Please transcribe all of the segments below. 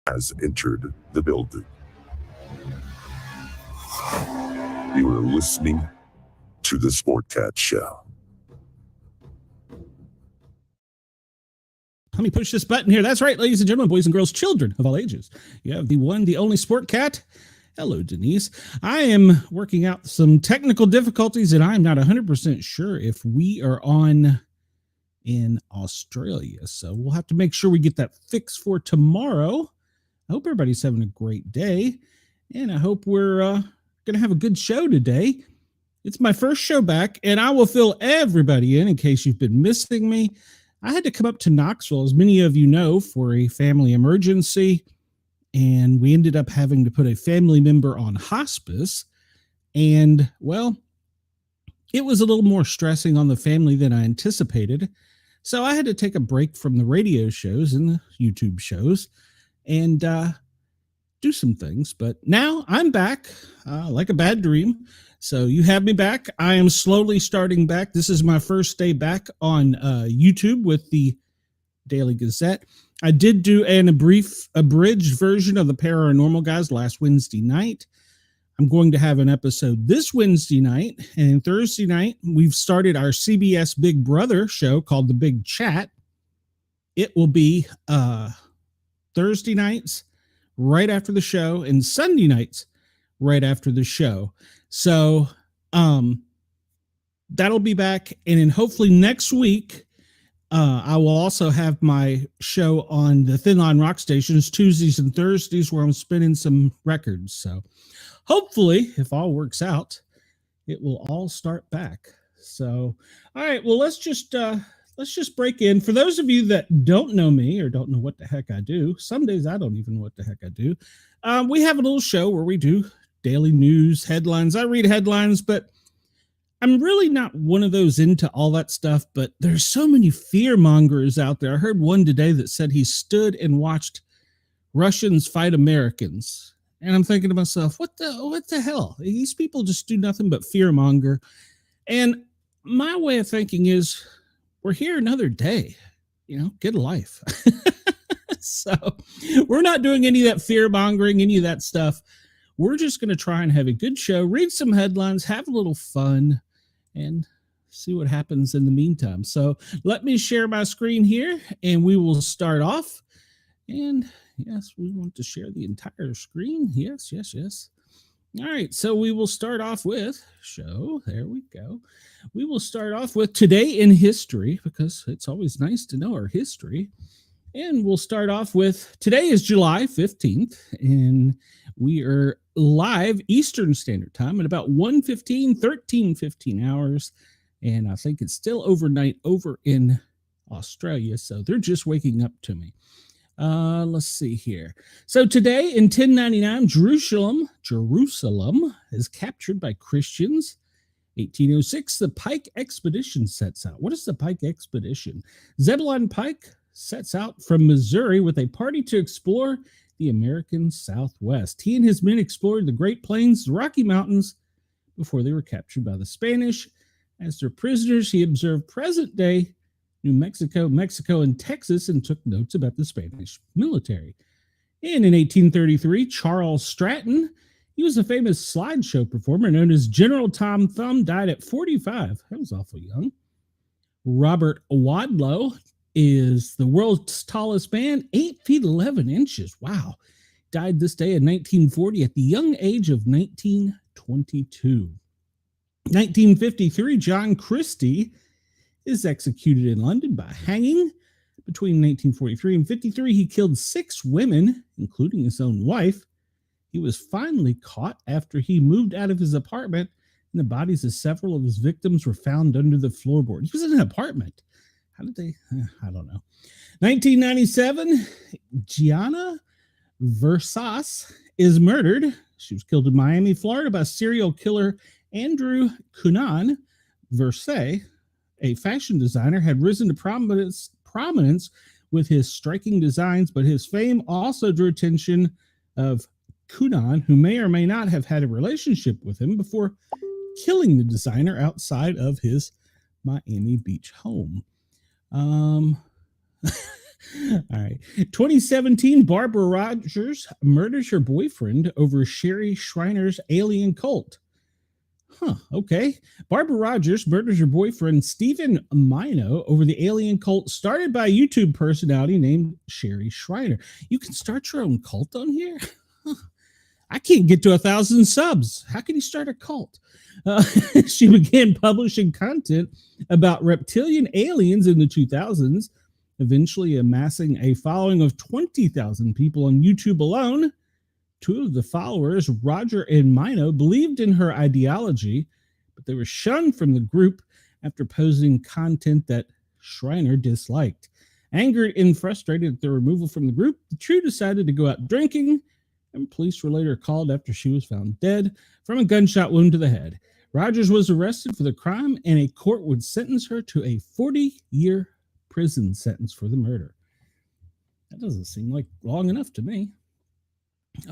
has entered the building. You are listening to the Sportcat Show. Let me push this button here. That's right, ladies and gentlemen, boys and girls, children of all ages. You have the one, the only Sportcat. Hello, Denise. I am working out some technical difficulties, and I'm not 100% sure if we are on in Australia. So we'll have to make sure we get that fixed for tomorrow. I hope everybody's having a great day, and I hope we're going to have a good show today. It's my first show back, and I will fill everybody in case you've been missing me. I had to come up to Knoxville, as many of you know, for a family emergency, and we ended up having to put a family member on hospice. And, well, it was a little more stressing on the family than I anticipated. So I had to take a break from the radio shows and the YouTube shows and do some things. But now I'm back like a bad dream. So you have me back. I am slowly starting back. This is my first day back on YouTube with the Daily Gazette. I did do an abridged version of the Paranormal Guys last Wednesday night. I'm going to have an episode this Wednesday night, and Thursday night we've started our CBS Big Brother show called The Big Chat. It will be Thursday nights right after the show and Sunday nights right after the show. So that'll be back, and then hopefully next week I will also have my show on the Thin Line Rock Stations Tuesdays and Thursdays where I'm spinning some records. So hopefully, if all works out, it will all start back. So, all right, well, let's just break in. For those of you that don't know me or don't know what the heck I do, some days I don't even know what the heck I do. We have a little show where we do daily news headlines. I read headlines, but I'm really not one of those into all that stuff, but there's so many fear mongers out there. I heard one today that said he stood and watched Russians fight Americans. And I'm thinking to myself, what the hell? These people just do nothing but fear monger. And my way of thinking is, we're here another day, get a life. So we're not doing any of that fear mongering, any of that stuff. We're just going to try and have a good show, read some headlines, have a little fun, and see what happens in the meantime. So let me share my screen here, and we will start off. And yes, we want to share the entire screen. Yes. All right, so we will start off with show. There we go. We will start off with Today in History, because it's always nice to know our history. And we'll start off with, today is July 15th, and we are live Eastern Standard Time at about 13:15 hours. And I think it's still overnight over in Australia, so they're just waking up to me. Let's see here. So today in 1099, Jerusalem is captured by Christians. 1806, the Pike Expedition sets out. What is the Pike Expedition? Zebulon Pike sets out from Missouri with a party to explore the American Southwest. He and his men explored the Great Plains, the Rocky Mountains, before they were captured by the Spanish. As their prisoners, he observed present-day New Mexico, Mexico, and Texas, and took notes about the Spanish military. And in 1833, Charles Stratton, he was a famous slideshow performer known as General Tom Thumb, died at 45. That was awful young. Robert Wadlow is the world's tallest man, 8 feet 11 inches. Wow. Died this day in 1940 at the young age of 1922. 1953, John Christie is executed in London by hanging. Between 1943 and 53, he killed 6 women, including his own wife. He was finally caught after he moved out of his apartment, and the bodies of several of his victims were found under the floorboard. He was in an apartment. How did they? I don't know. 1997, Gianna Versas is murdered. She was killed in Miami, Florida by serial killer Andrew Cunanan. Versace, a fashion designer, had risen to prominence with his striking designs, but his fame also drew attention of Cunanan, who may or may not have had a relationship with him before killing the designer outside of his Miami Beach home. All right. 2017, Barbara Rogers murders her boyfriend over Sherry Schreiner's alien cult. Huh, okay. Barbara Rogers murders her boyfriend Stephen Mino over the alien cult started by a YouTube personality named Sherry Schreiner. You can start your own cult on here? Huh. I can't get to 1,000 subs. How can you start a cult? She began publishing content about reptilian aliens in the 2000s, eventually amassing a following of 20,000 people on YouTube alone. Two of the followers, Roger and Mino, believed in her ideology, but they were shunned from the group after posting content that Schreiner disliked. Angered and frustrated at their removal from the group, the trio decided to go out drinking, and police were later called after she was found dead from a gunshot wound to the head. Rogers was arrested for the crime, and a court would sentence her to a 40-year prison sentence for the murder. That doesn't seem like long enough to me.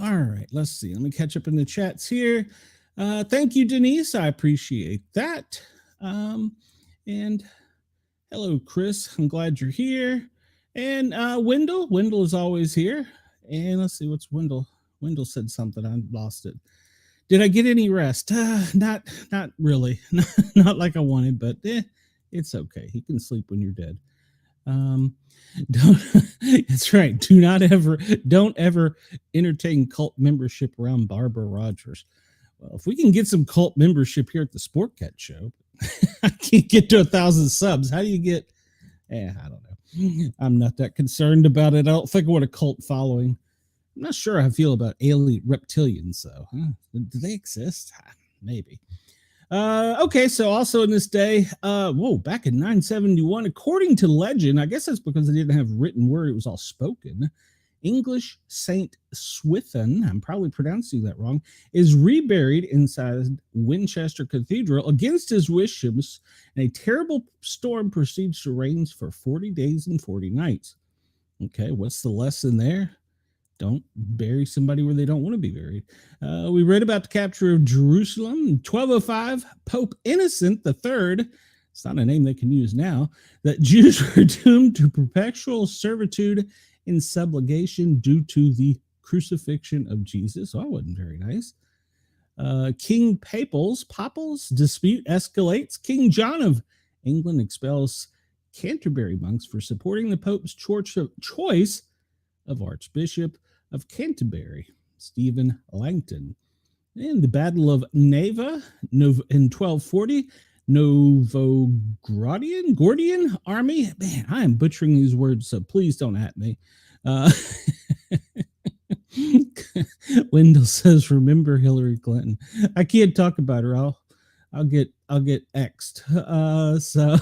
All right, let's see. Let me catch up in the chats here. Thank you, Denise. I appreciate that. And hello, Chris. I'm glad you're here. And Wendell. Wendell is always here. And let's see, what's Wendell? Wendell said something. I lost it. Did I get any rest? Not really. Not like I wanted, but it's okay. He can sleep when you're dead. That's right. Don't ever entertain cult membership around Barbara Rogers. Well, if we can get some cult membership here at the Sportcat show, I can't get to 1,000 subs. How do you get? I don't know. I'm not that concerned about it. I don't think I want a cult following. I'm not sure how I feel about alien reptilians, though. Do they exist? Maybe. Okay, so also in this day, back in 971, according to legend, I guess that's because they didn't have written word, it was all spoken. English Saint Swithin, I'm probably pronouncing that wrong, is reburied inside Winchester Cathedral against his wishes, and a terrible storm proceeds to rain for 40 days and 40 nights. Okay, what's the lesson there? Don't bury somebody where they don't want to be buried. We read about the capture of Jerusalem in 1205. Pope Innocent III, it's not a name they can use now, that Jews were doomed to perpetual servitude in subjugation due to the crucifixion of Jesus. Oh, that wasn't very nice. King Papal's dispute escalates. King John of England expels Canterbury monks for supporting the Pope's choice of Archbishop of Canterbury, Stephen Langton. In the Battle of Neva in 1240, Gordian army. Man, I am butchering these words, so please don't at me. Wendell says, "Remember Hillary Clinton." I can't talk about her. I'll get X'd. So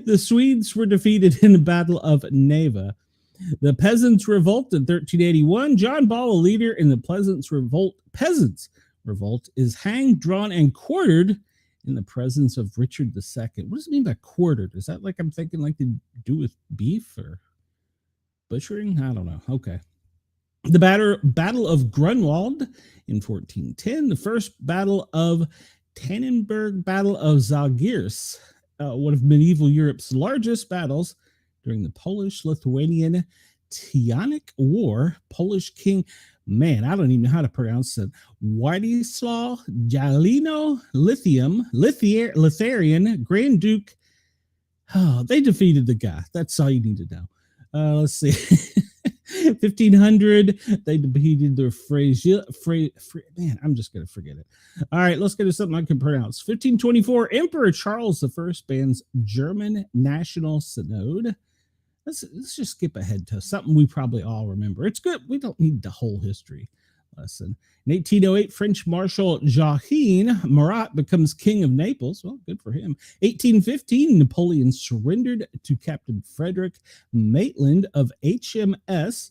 the Swedes were defeated in the Battle of Neva. The Peasants' Revolt in 1381. John Ball, a leader in the Peasants' Revolt, is hanged, drawn, and quartered in the presence of Richard II. What does it mean by quartered? Is that like I'm thinking like to do with beef or butchering? I don't know. Okay. The Battle of Grunwald in 1410. The First Battle of Tannenberg, Battle of Zalgiris, one of medieval Europe's largest battles during the Polish-Lithuanian Teutonic War. Polish king, man, I don't even know how to pronounce it, Władysław Jalino Lithuanian Grand Duke. Oh, they defeated the guy. That's all you need to know. Let's see. 1500, they defeated the man, I'm just going to forget it. All right, let's get to something I can pronounce. 1524, Emperor Charles I bans German National Synod. Let's just skip ahead to something we probably all remember. It's good. We don't need the whole history lesson. In 1808, French Marshal Joachim Murat becomes king of Naples. Well, good for him. 1815, Napoleon surrendered to Captain Frederick Maitland of HMS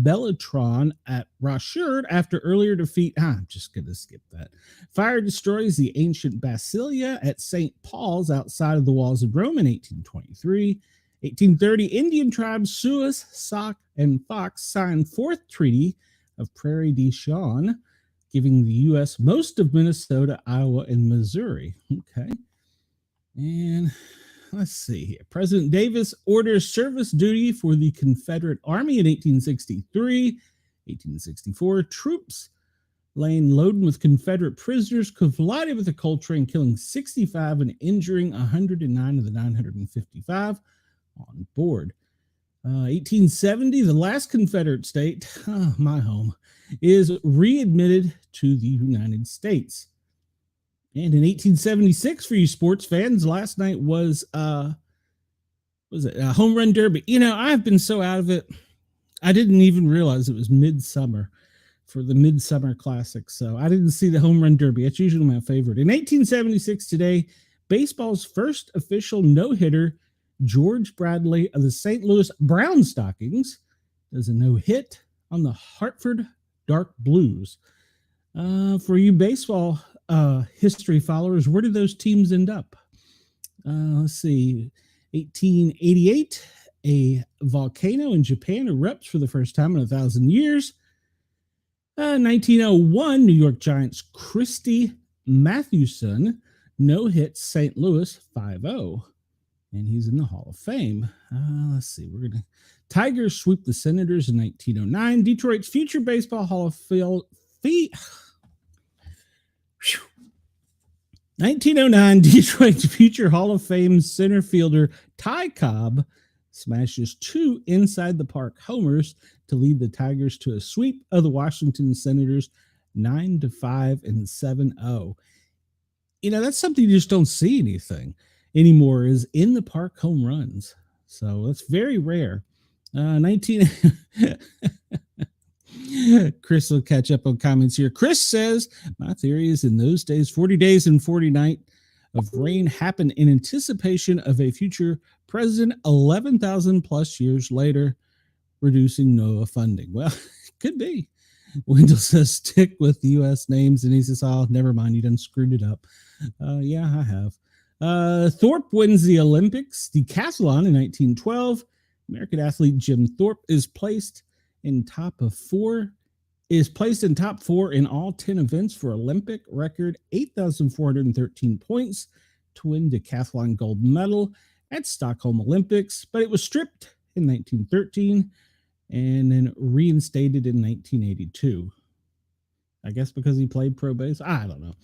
Bellatron at Rocherd after earlier defeat. I'm just going to skip that. Fire destroys the ancient Basilia at St. Paul's outside of the walls of Rome in 1823. 1830, Indian tribes Sioux, Sauk, and Fox signed Fourth Treaty of Prairie du Chien, giving the U.S. most of Minnesota, Iowa, and Missouri. Okay. And let's see here. President Davis orders service duty for the Confederate Army in 1863. 1864, troops laying loaded with Confederate prisoners collided with the coal train, killing 65 and injuring 109 of the 955 on board. 1870, the last Confederate state, my home, is readmitted to the United States. And in 1876, for you sports fans, last night was a home run derby. You know, I've been so out of it, I didn't even realize it was midsummer for the Midsummer Classic. So I didn't see the home run derby. That's usually my favorite. In 1876 today, baseball's first official no-hitter, George Bradley of the St. Louis Brown Stockings, does a no-hit on the Hartford Dark Blues. For you baseball history followers, where did those teams end up? Let's see. 1888, a volcano in Japan erupts for the first time in 1,000 years. 1901, New York Giants Christy Mathewson no-hit St. Louis 5-0. And he's in the Hall of Fame. Let's see. Tigers sweep the Senators in 1909. Detroit's future baseball Hall of Fame. 1909, Detroit's future Hall of Fame center fielder Ty Cobb smashes 2 inside the park homers to lead the Tigers to a sweep of the Washington Senators 9-5 and 7-0. You know, that's something you just don't see anything anymore, is in the park home runs. So that's very rare. 19 Chris will catch up on comments here. Chris says, my theory is in those days, 40 days and 40 nights of rain happened in anticipation of a future president 11,000 plus years later, reducing NOAA funding. Well, it could be. Wendell says, stick with the U.S. names. And he says, oh, never mind. You done screwed it up. Yeah, I have. Thorpe wins the Olympics decathlon in 1912. American athlete Jim Thorpe is placed in top 4 in all 10 events for Olympic record 8,413 points to win decathlon gold medal at Stockholm Olympics, but it was stripped in 1913 and then reinstated in 1982. I guess because he played pro base. I don't know.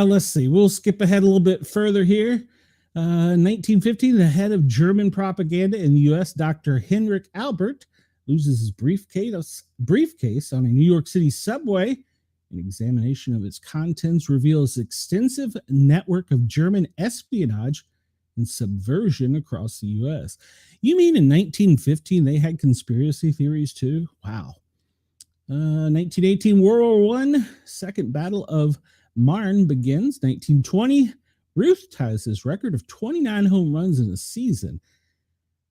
Let's see. We'll skip ahead a little bit further here. 1915, the head of German propaganda in the U.S., Dr. Heinrich Albert, loses his briefcase on a New York City subway. An examination of its contents reveals extensive network of German espionage and subversion across the U.S. You mean in 1915 they had conspiracy theories too? Wow. 1918, World War I, Second Battle of Marne begins. 1920, Ruth ties his record of 29 home runs in a season.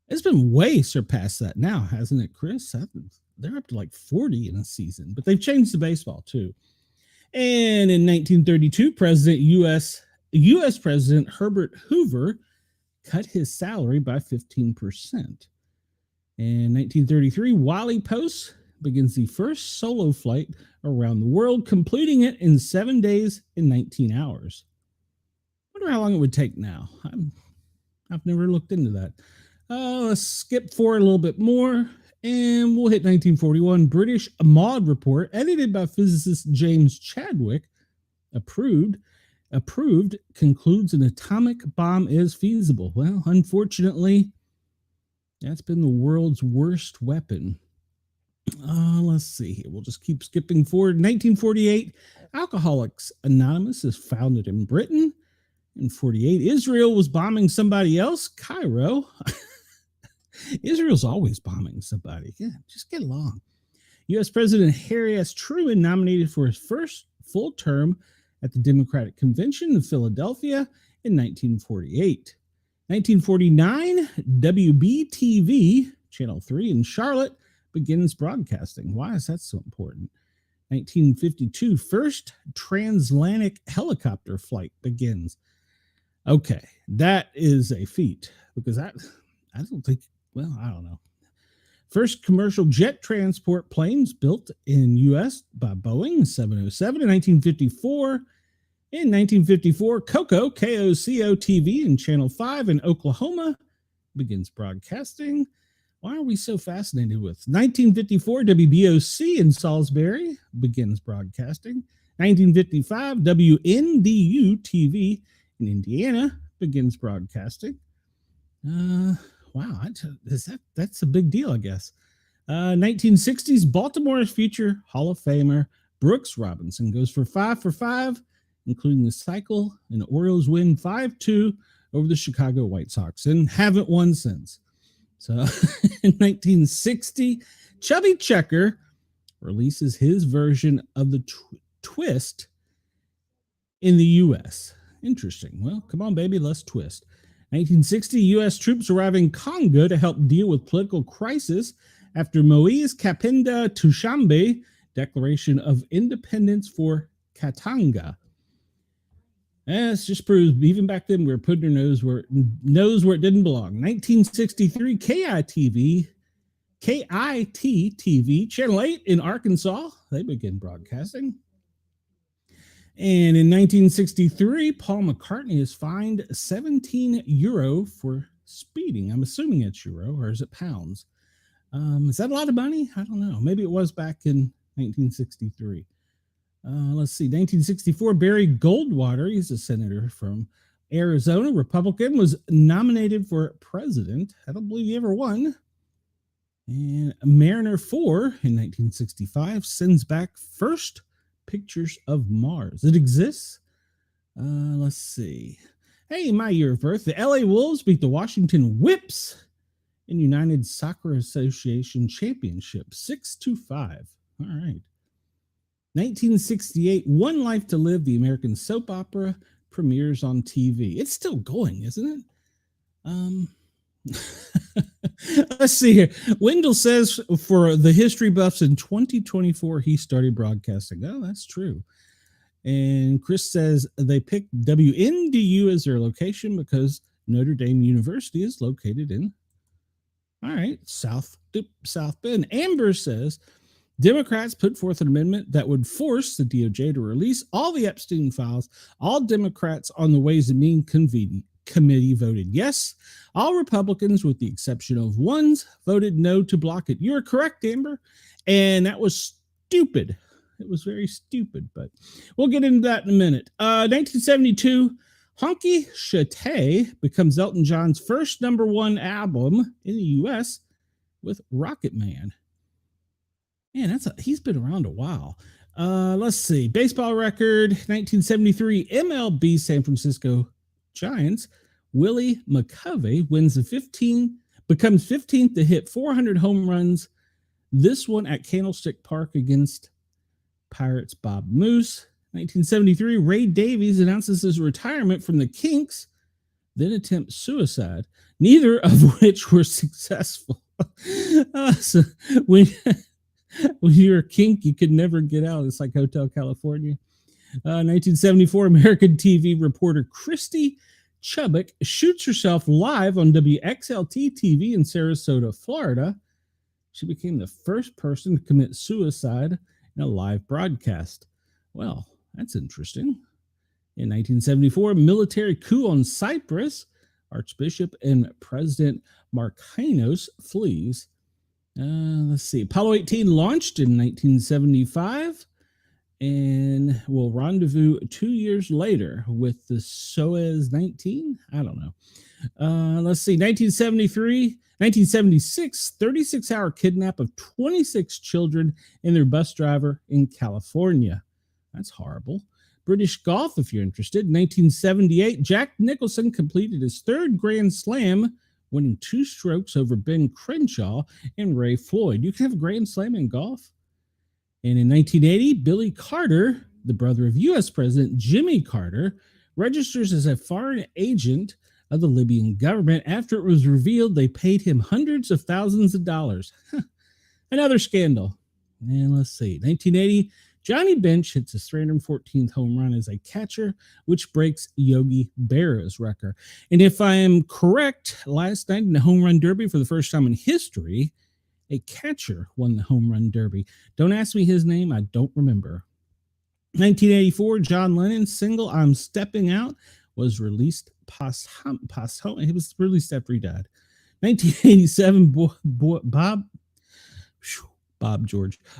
It's been way surpassed that now, hasn't it, Chris? They're up to like 40 in a season, but they've changed the baseball too. And in 1932, U.S. President Herbert Hoover cut his salary by 15%. In 1933, Wally Post begins the first solo flight around the world, completing it in 7 days and 19 hours. I wonder how long it would take now. I've never looked into that. Let's skip forward a little bit more, and we'll hit 1941. British Maud report, edited by physicist James Chadwick, approved, concludes an atomic bomb is feasible. Well, unfortunately, that's been the world's worst weapon. Let's see here. We'll just keep skipping forward. 1948, Alcoholics Anonymous is founded in Britain. In 48, Israel was bombing somebody else, Cairo. Israel's always bombing somebody. Yeah, just get along. U.S. President Harry S. Truman nominated for his first full term at the Democratic Convention in Philadelphia in 1948. 1949, WBTV, Channel 3 in Charlotte, begins broadcasting. Why is that so important? 1952, first transatlantic helicopter flight begins. Okay, that is a feat, because I don't think, well, I don't know. First commercial jet transport planes built in U.S. by Boeing 707 in 1954. In 1954, KOCO, KOCO TV in Channel 5 in Oklahoma begins broadcasting. Why are we so fascinated with 1954 WBOC in Salisbury begins broadcasting? 1955 WNDU TV in Indiana begins broadcasting. Wow, that's a big deal, I guess. 1960s Baltimore future Hall of Famer Brooks Robinson goes for 5 including the cycle, and the Orioles win 5-2 over the Chicago White Sox and haven't won since. So in 1960, Chubby Checker releases his version of the twist in the U.S. Interesting. Well, come on, baby, let's twist. 1960, U.S. troops arrive in Congo to help deal with political crisis after Moise Kapenda Tushambe Declaration of Independence for Katanga. This just proves, even back then, we were putting our nose where it didn't belong. 1963, KIT TV, Channel 8 in Arkansas, they begin broadcasting. And in 1963, Paul McCartney is fined €17 for speeding. I'm assuming it's euro, or is it pounds? Is that a lot of money? I don't know. Maybe it was back in 1963. Let's see, 1964, Barry Goldwater, he's a senator from Arizona, Republican, was nominated for president. I don't believe he ever won. And Mariner 4 in 1965 sends back first pictures of Mars. It exists? Let's see. Hey, my year of birth, the LA Wolves beat the Washington Whips in United Soccer Association Championship, 6-5. All right. 1968, One Life to Live, the American soap opera, premieres on TV. It's still going, isn't it? Let's see here. Wendell says for the history buffs in 2024, he started broadcasting. Oh, that's true. And Chris says they picked WNDU as their location because Notre Dame University is located in, all right, South Bend. Amber says Democrats put forth an amendment that would force the DOJ to release all the Epstein files. All Democrats on the Ways and Means Committee voted yes. All Republicans, with the exception of ones, voted no to block it. You're correct, Amber. And that was stupid. It was very stupid, but we'll get into that in a minute. 1972, Honky Shatay becomes Elton John's first #1 album in the U.S. with Rocket Man. Man, he's been around a while. Let's see. Baseball record, 1973, MLB San Francisco Giants. Willie McCovey becomes 15th to hit 400 home runs. This one at Candlestick Park against Pirates Bob Moose. 1973, Ray Davies announces his retirement from the Kinks, then attempts suicide, neither of which were successful. So when you're a kink, you could never get out. It's like Hotel California. 1974, American TV reporter Christy Chubbuck shoots herself live on WXLT TV in Sarasota, Florida. She became the first person to commit suicide in a live broadcast. Well, that's interesting. In 1974, military coup on Cyprus. Archbishop and President Markinos flees. Let's see. Apollo 18 launched in 1975 and will rendezvous 2 years later with the Soyuz 19. I don't know. Let's see. 1976, 36-hour kidnap of 26 children and their bus driver in California. That's horrible. British golf, if you're interested. 1978, Jack Nicholson completed his third Grand Slam, winning 2 strokes over Ben Crenshaw and Ray Floyd. You can have a Grand Slam in golf. And in 1980, Billy Carter, the brother of U.S. President Jimmy Carter, registers as a foreign agent of the Libyan government after it was revealed they paid him hundreds of thousands of dollars. Another scandal. And let's see. 1980, Johnny Bench hits his 314th home run as a catcher, which breaks Yogi Berra's record. And if I am correct, last night in the home run derby, for the first time in history, a catcher won the home run derby. Don't ask me his name. I don't remember. 1984, John Lennon's single "I'm Stepping Out" was released posthumously. It was released after he died. 1987,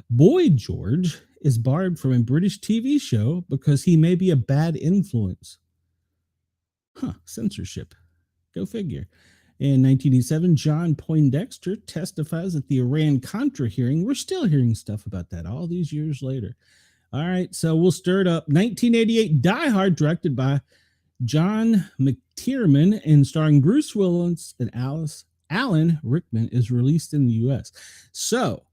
Boy George is barred from a British TV show because he may be a bad influence. Censorship. Go figure. In 1987, John Poindexter testifies at the Iran-Contra hearing. We're still hearing stuff about that all these years later. All right, so we'll stir it up. 1988, Die Hard, directed by John McTiernan and starring Bruce Willis and Alan Rickman, is released in the U.S. So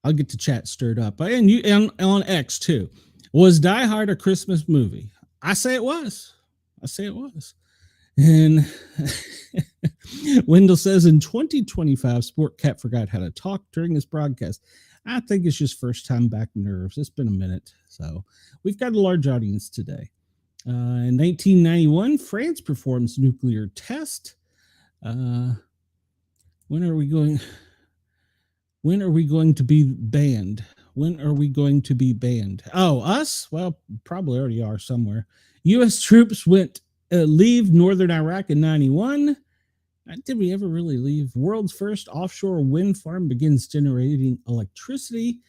I'll get the chat stirred up. And you on X too. Was Die Hard a Christmas movie? I say it was. And Wendell says in 2025, Sportcat forgot how to talk during this broadcast. I think it's just first time back nerves. It's been a minute. So we've got a large audience today. In 1991, France performs nuclear test. When are we going to be banned? Oh, us? Well, probably already are somewhere. U.S. troops leave northern Iraq in 91. Did we ever really leave? World's first offshore wind farm begins generating electricity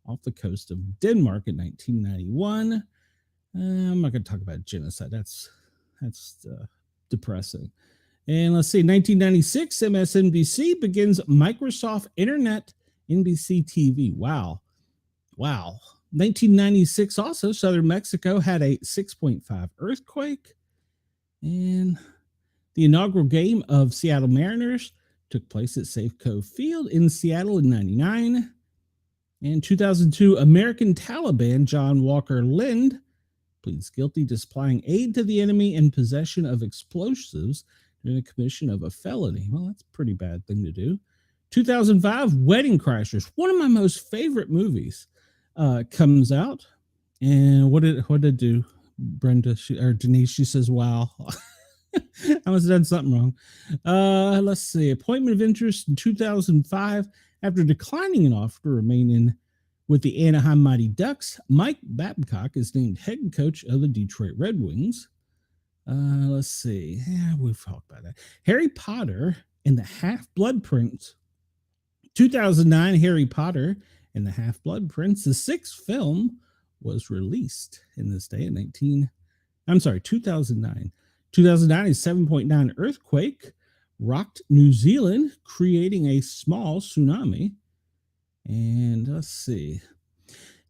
off the coast of Denmark in 1991. I'm not going to talk about genocide. That's depressing. And let's see, 1996, MSNBC begins Microsoft Internet NBC TV. Wow. 1996 also, southern Mexico had a 6.5 earthquake. And the inaugural game of Seattle Mariners took place at Safeco Field in Seattle in 99. In 2002, American Taliban John Walker Lind pleads guilty to supplying aid to the enemy and possession of explosives during the commission of a felony. Well, that's a pretty bad thing to do. 2005, Wedding Crashers, one of my most favorite movies, comes out. And what did it do? Brenda or Denise, she says, wow. I must have done something wrong. Let's see. Appointment of interest in 2005. After declining an offer to remain with the Anaheim Mighty Ducks, Mike Babcock is named head coach of the Detroit Red Wings. Let's see. Yeah, we've talked about that. Harry Potter and the Half-Blood Prince. 2009, Harry Potter and the Half-Blood Prince, the sixth film, was released in this day in 2009. 2009, a 7.9 earthquake rocked New Zealand, creating a small tsunami. And let's see.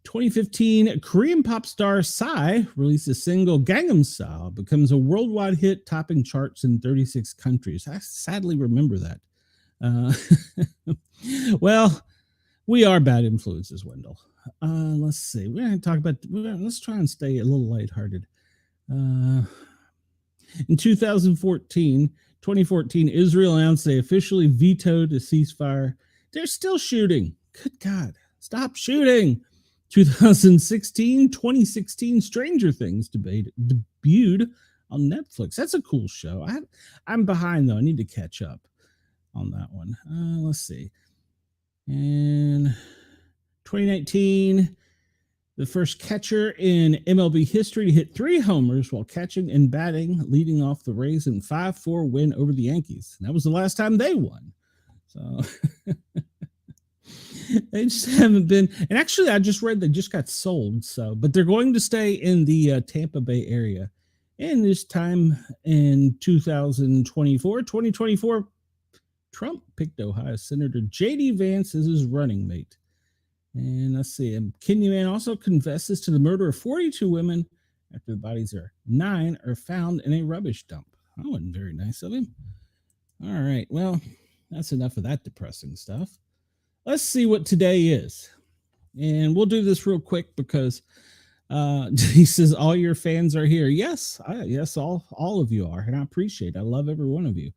2015, Korean pop star Psy released a single, Gangnam Style, becomes a worldwide hit, topping charts in 36 countries. I sadly remember that. Well, we are bad influences, Wendell. Let's see. We're going to talk about, let's try and stay a little lighthearted. In 2014, Israel announced they officially vetoed a ceasefire. They're still shooting. Good God, stop shooting. 2016, Stranger Things debuted on Netflix. That's a cool show. I'm behind, though. I need to catch up on that one. Let's see. And 2019, the first catcher in MLB history to hit 3 homers while catching and batting, leading off the Rays in 5-4 win over the Yankees. And that was the last time they won. So they just haven't been. And actually, I just read they just got sold. But they're going to stay in the Tampa Bay area. And this time in 2024, Trump picked Ohio Senator J.D. Vance as his running mate. And let's see, Kenya man also confesses to the murder of 42 women after the bodies of 9 are found in a rubbish dump. That wasn't very nice of him. All right, well, that's enough of that depressing stuff. Let's see what today is. And we'll do this real quick because he says all your fans are here. Yes, all of you are, and I appreciate it. I love every one of you.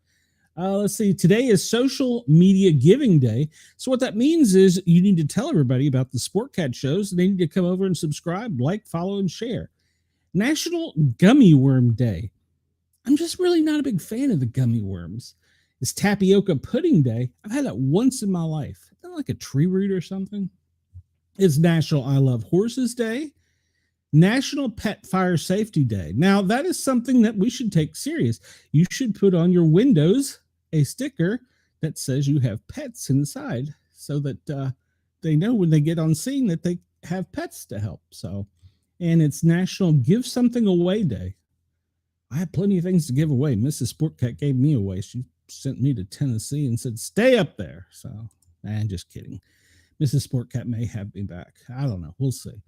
Let's see. Today is Social Media Giving Day. So what that means is you need to tell everybody about the Sportcat shows. They need to come over and subscribe, like, follow, and share. National Gummy Worm Day. I'm just really not a big fan of the gummy worms. It's Tapioca Pudding Day. I've had that once in my life. Isn't that like a tree root or something? It's National I Love Horses Day. National Pet Fire Safety Day. Now, that is something that we should take serious. You should put on your windows a sticker that says you have pets inside so that they know when they get on scene that they have pets to help. So, and it's National Give Something Away Day. I have plenty of things to give away. Mrs. Sportcat gave me away. She sent me to Tennessee and said, stay up there. So, just kidding. Mrs. Sportcat may have me back. I don't know. We'll see.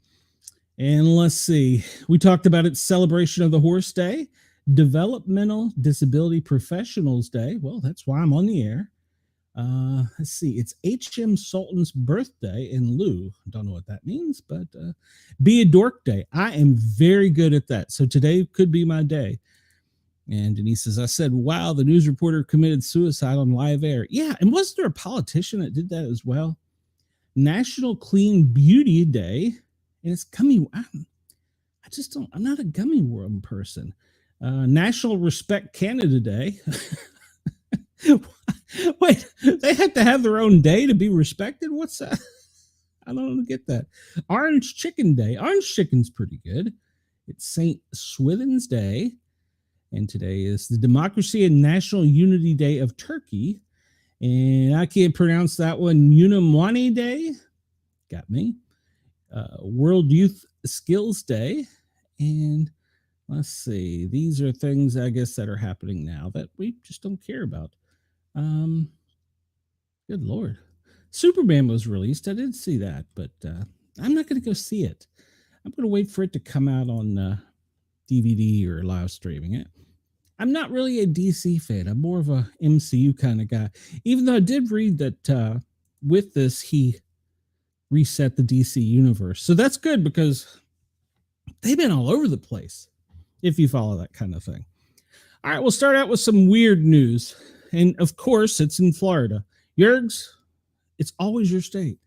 And let's see. We talked about its celebration of the Horse Day, Developmental Disability Professionals Day. Well, that's why I'm on the air. Let's see. It's H.M. Sultan's birthday in lieu. Don't know what that means, but Be a Dork Day. I am very good at that. So today could be my day. And Denise says, I said, wow, the news reporter committed suicide on live air. Yeah, and wasn't there a politician that did that as well? National Clean Beauty Day. And it's gummy. I'm not a gummy worm person. National Respect Canada Day. Wait, they have to have their own day to be respected? What's that? I don't get that. Orange Chicken Day. Orange chicken's pretty good. It's St. Swithin's Day. And today is the Democracy and National Unity Day of Turkey. And I can't pronounce that one. Unamwani Day. Got me. World Youth Skills Day. And let's see. These are things, I guess, that are happening now that we just don't care about. Good Lord. Superman was released. I did see that, but I'm not going to go see it. I'm going to wait for it to come out on DVD or live streaming it. I'm not really a DC fan. I'm more of a MCU kind of guy. Even though I did read that with this, he reset the DC universe. So that's good because they've been all over the place, if you follow that kind of thing. All right, we'll start out with some weird news. And of course, it's in Florida. Yergs, it's always your state.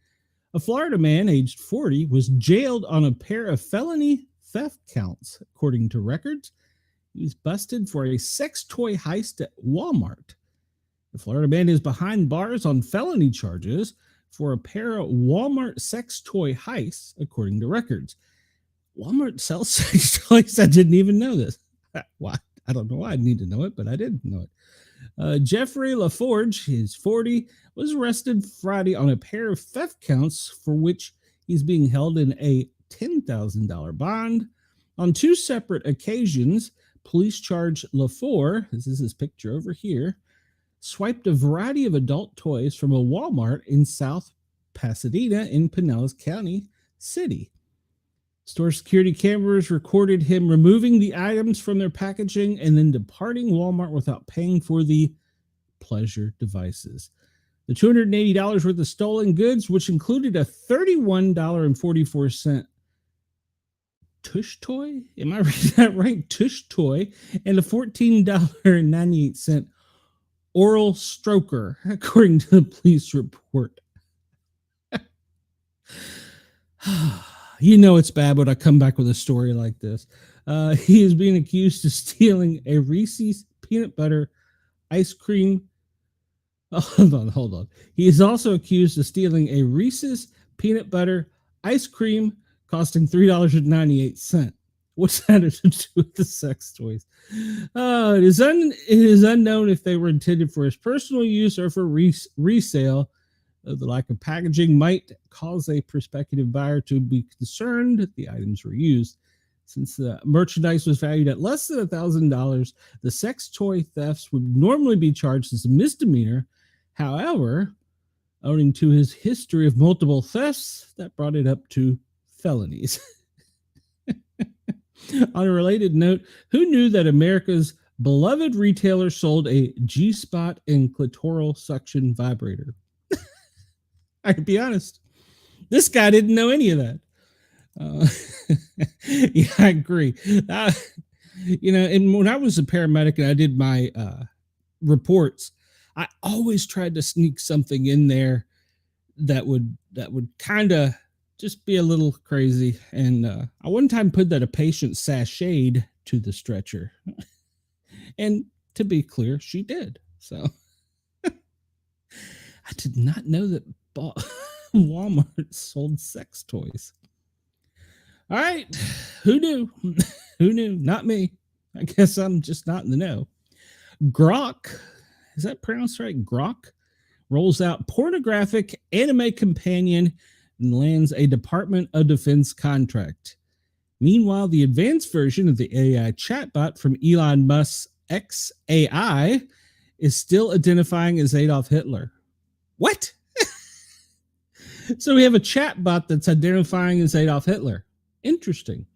A Florida man aged 40 was jailed on a pair of felony theft counts, according to records. He was busted for a sex toy heist at Walmart. The Florida man is behind bars on felony charges for a pair of Walmart sex toy heists, according to records. Walmart sells sex toys. I didn't even know this. Why? I don't know why I need to know it, but I didn't know it. Jeffrey LaForge, he's 40, was arrested Friday on a pair of theft counts for which he's being held in a $10,000 bond. On two separate occasions, police charged LaForge, this is his picture over here, swiped a variety of adult toys from a Walmart in South Pasadena in Pinellas County City. Store security cameras recorded him removing the items from their packaging and then departing Walmart without paying for the pleasure devices. The $280 worth of stolen goods, which included a $31.44 tush toy? Am I reading that right? Tush toy. And a $14.98 oral stroker, according to the police report. You know it's bad when I come back with a story like this. He is being accused of stealing a Reese's peanut butter ice cream. Oh, hold on. He is also accused of stealing a Reese's peanut butter ice cream costing $3.98. What's that to do with the sex toys? It is unknown if they were intended for his personal use or for resale. The lack of packaging might cause a prospective buyer to be concerned that the items were used. Since the merchandise was valued at less than $1,000, the sex toy thefts would normally be charged as a misdemeanor. However, owing to his history of multiple thefts, that brought it up to felonies. On a related note, who knew that America's beloved retailer sold a G-spot and clitoral suction vibrator? I can be honest. This guy didn't know any of that. Yeah, I agree. And when I was a paramedic and I did my reports, I always tried to sneak something in there that would kind of just be a little crazy. And I one time put that a patient sashayed to the stretcher. And to be clear, she did. So I did not know that Walmart sold sex toys. All right. Who knew? Who knew? Not me. I guess I'm just not in the know. Grok, is that pronounced right? Grok rolls out pornographic anime companion and lands a Department of Defense contract. Meanwhile, the advanced version of the AI chatbot from Elon Musk's XAI is still identifying as Adolf Hitler. What? So we have a chatbot that's identifying as Adolf Hitler. Interesting.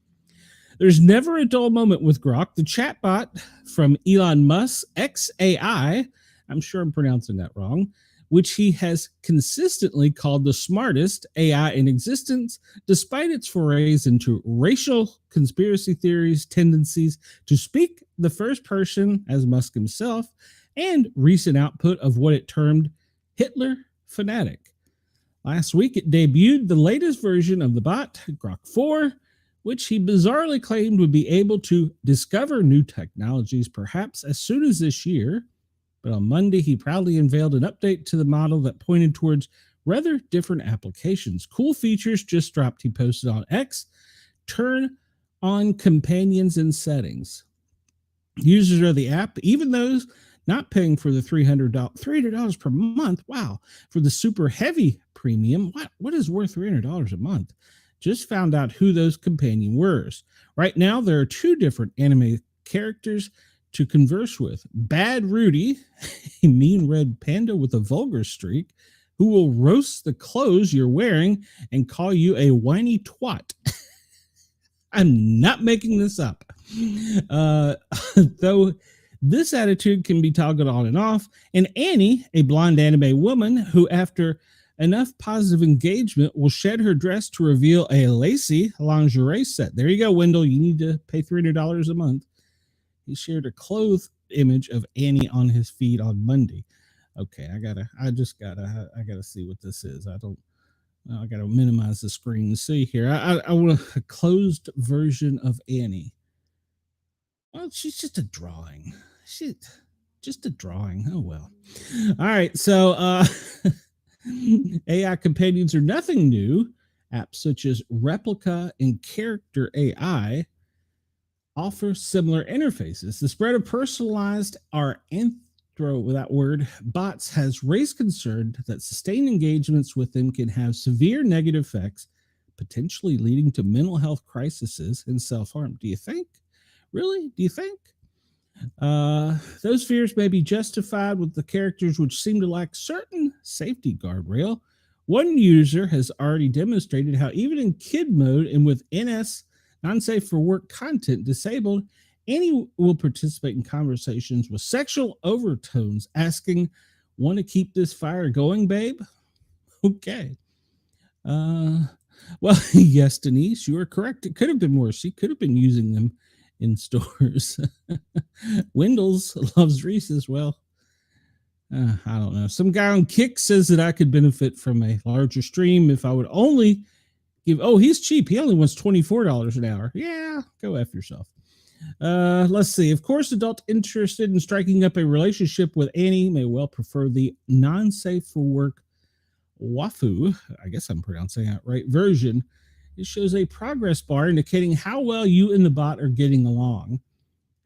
There's never a dull moment with Grok, the chatbot from Elon Musk's XAI. I'm sure I'm pronouncing that wrong, which he has consistently called the smartest AI in existence, despite its forays into racial conspiracy theories, tendencies to speak the first person as Musk himself, and recent output of what it termed Hitler fanatic. Last week, it debuted the latest version of the bot, Grok 4, which he bizarrely claimed would be able to discover new technologies perhaps as soon as this year. But on Monday, he proudly unveiled an update to the model that pointed towards rather different applications. Cool features just dropped, he posted on X. Turn on companions and settings. Users of the app, even those not paying for the $300 per month, wow, for the super heavy premium, what is worth $300 a month? Just found out who those companion were. Right now, there are two different anime characters to converse with. Bad Rudy, a mean red panda with a vulgar streak, who will roast the clothes you're wearing and call you a whiny twat. I'm not making this up. Though this attitude can be toggled on and off. And Annie, a blonde anime woman who, after enough positive engagement, will shed her dress to reveal a lacy lingerie set. There you go, Wendell. You need to pay $300 a month. He shared a clothed image of Annie on his feed on Monday. Okay, I gotta see what this is. I gotta minimize the screen to see here. I want a closed version of Annie. Well, she's just a drawing. She's just a drawing. Oh well. All right, so AI companions are nothing new. Apps such as Replica and Character AI offer similar interfaces. The spread of personalized bots has raised concern that sustained engagements with them can have severe negative effects, potentially leading to mental health crises and self-harm. Do you think? Really? Do you think? Those fears may be justified with the characters which seem to lack certain safety guardrail. One user has already demonstrated how even in kid mode and with NS non-safe for work content disabled, Annie will participate in conversations with sexual overtones, asking, "Want to keep this fire going, babe?" Okay. Well, yes, Denise, you are correct. It could have been worse. She could have been using them in stores. Wendell's loves Reese's. Well, I don't know. Some guy on Kick says that I could benefit from a larger stream if I would only give. Oh, he's cheap. He only wants $24 an hour. Yeah, go F yourself. Let's see. Of course, adults interested in striking up a relationship with Annie may well prefer the non-safe for work Wafu, I guess I'm pronouncing that right, version. It shows a progress bar indicating how well you and the bot are getting along.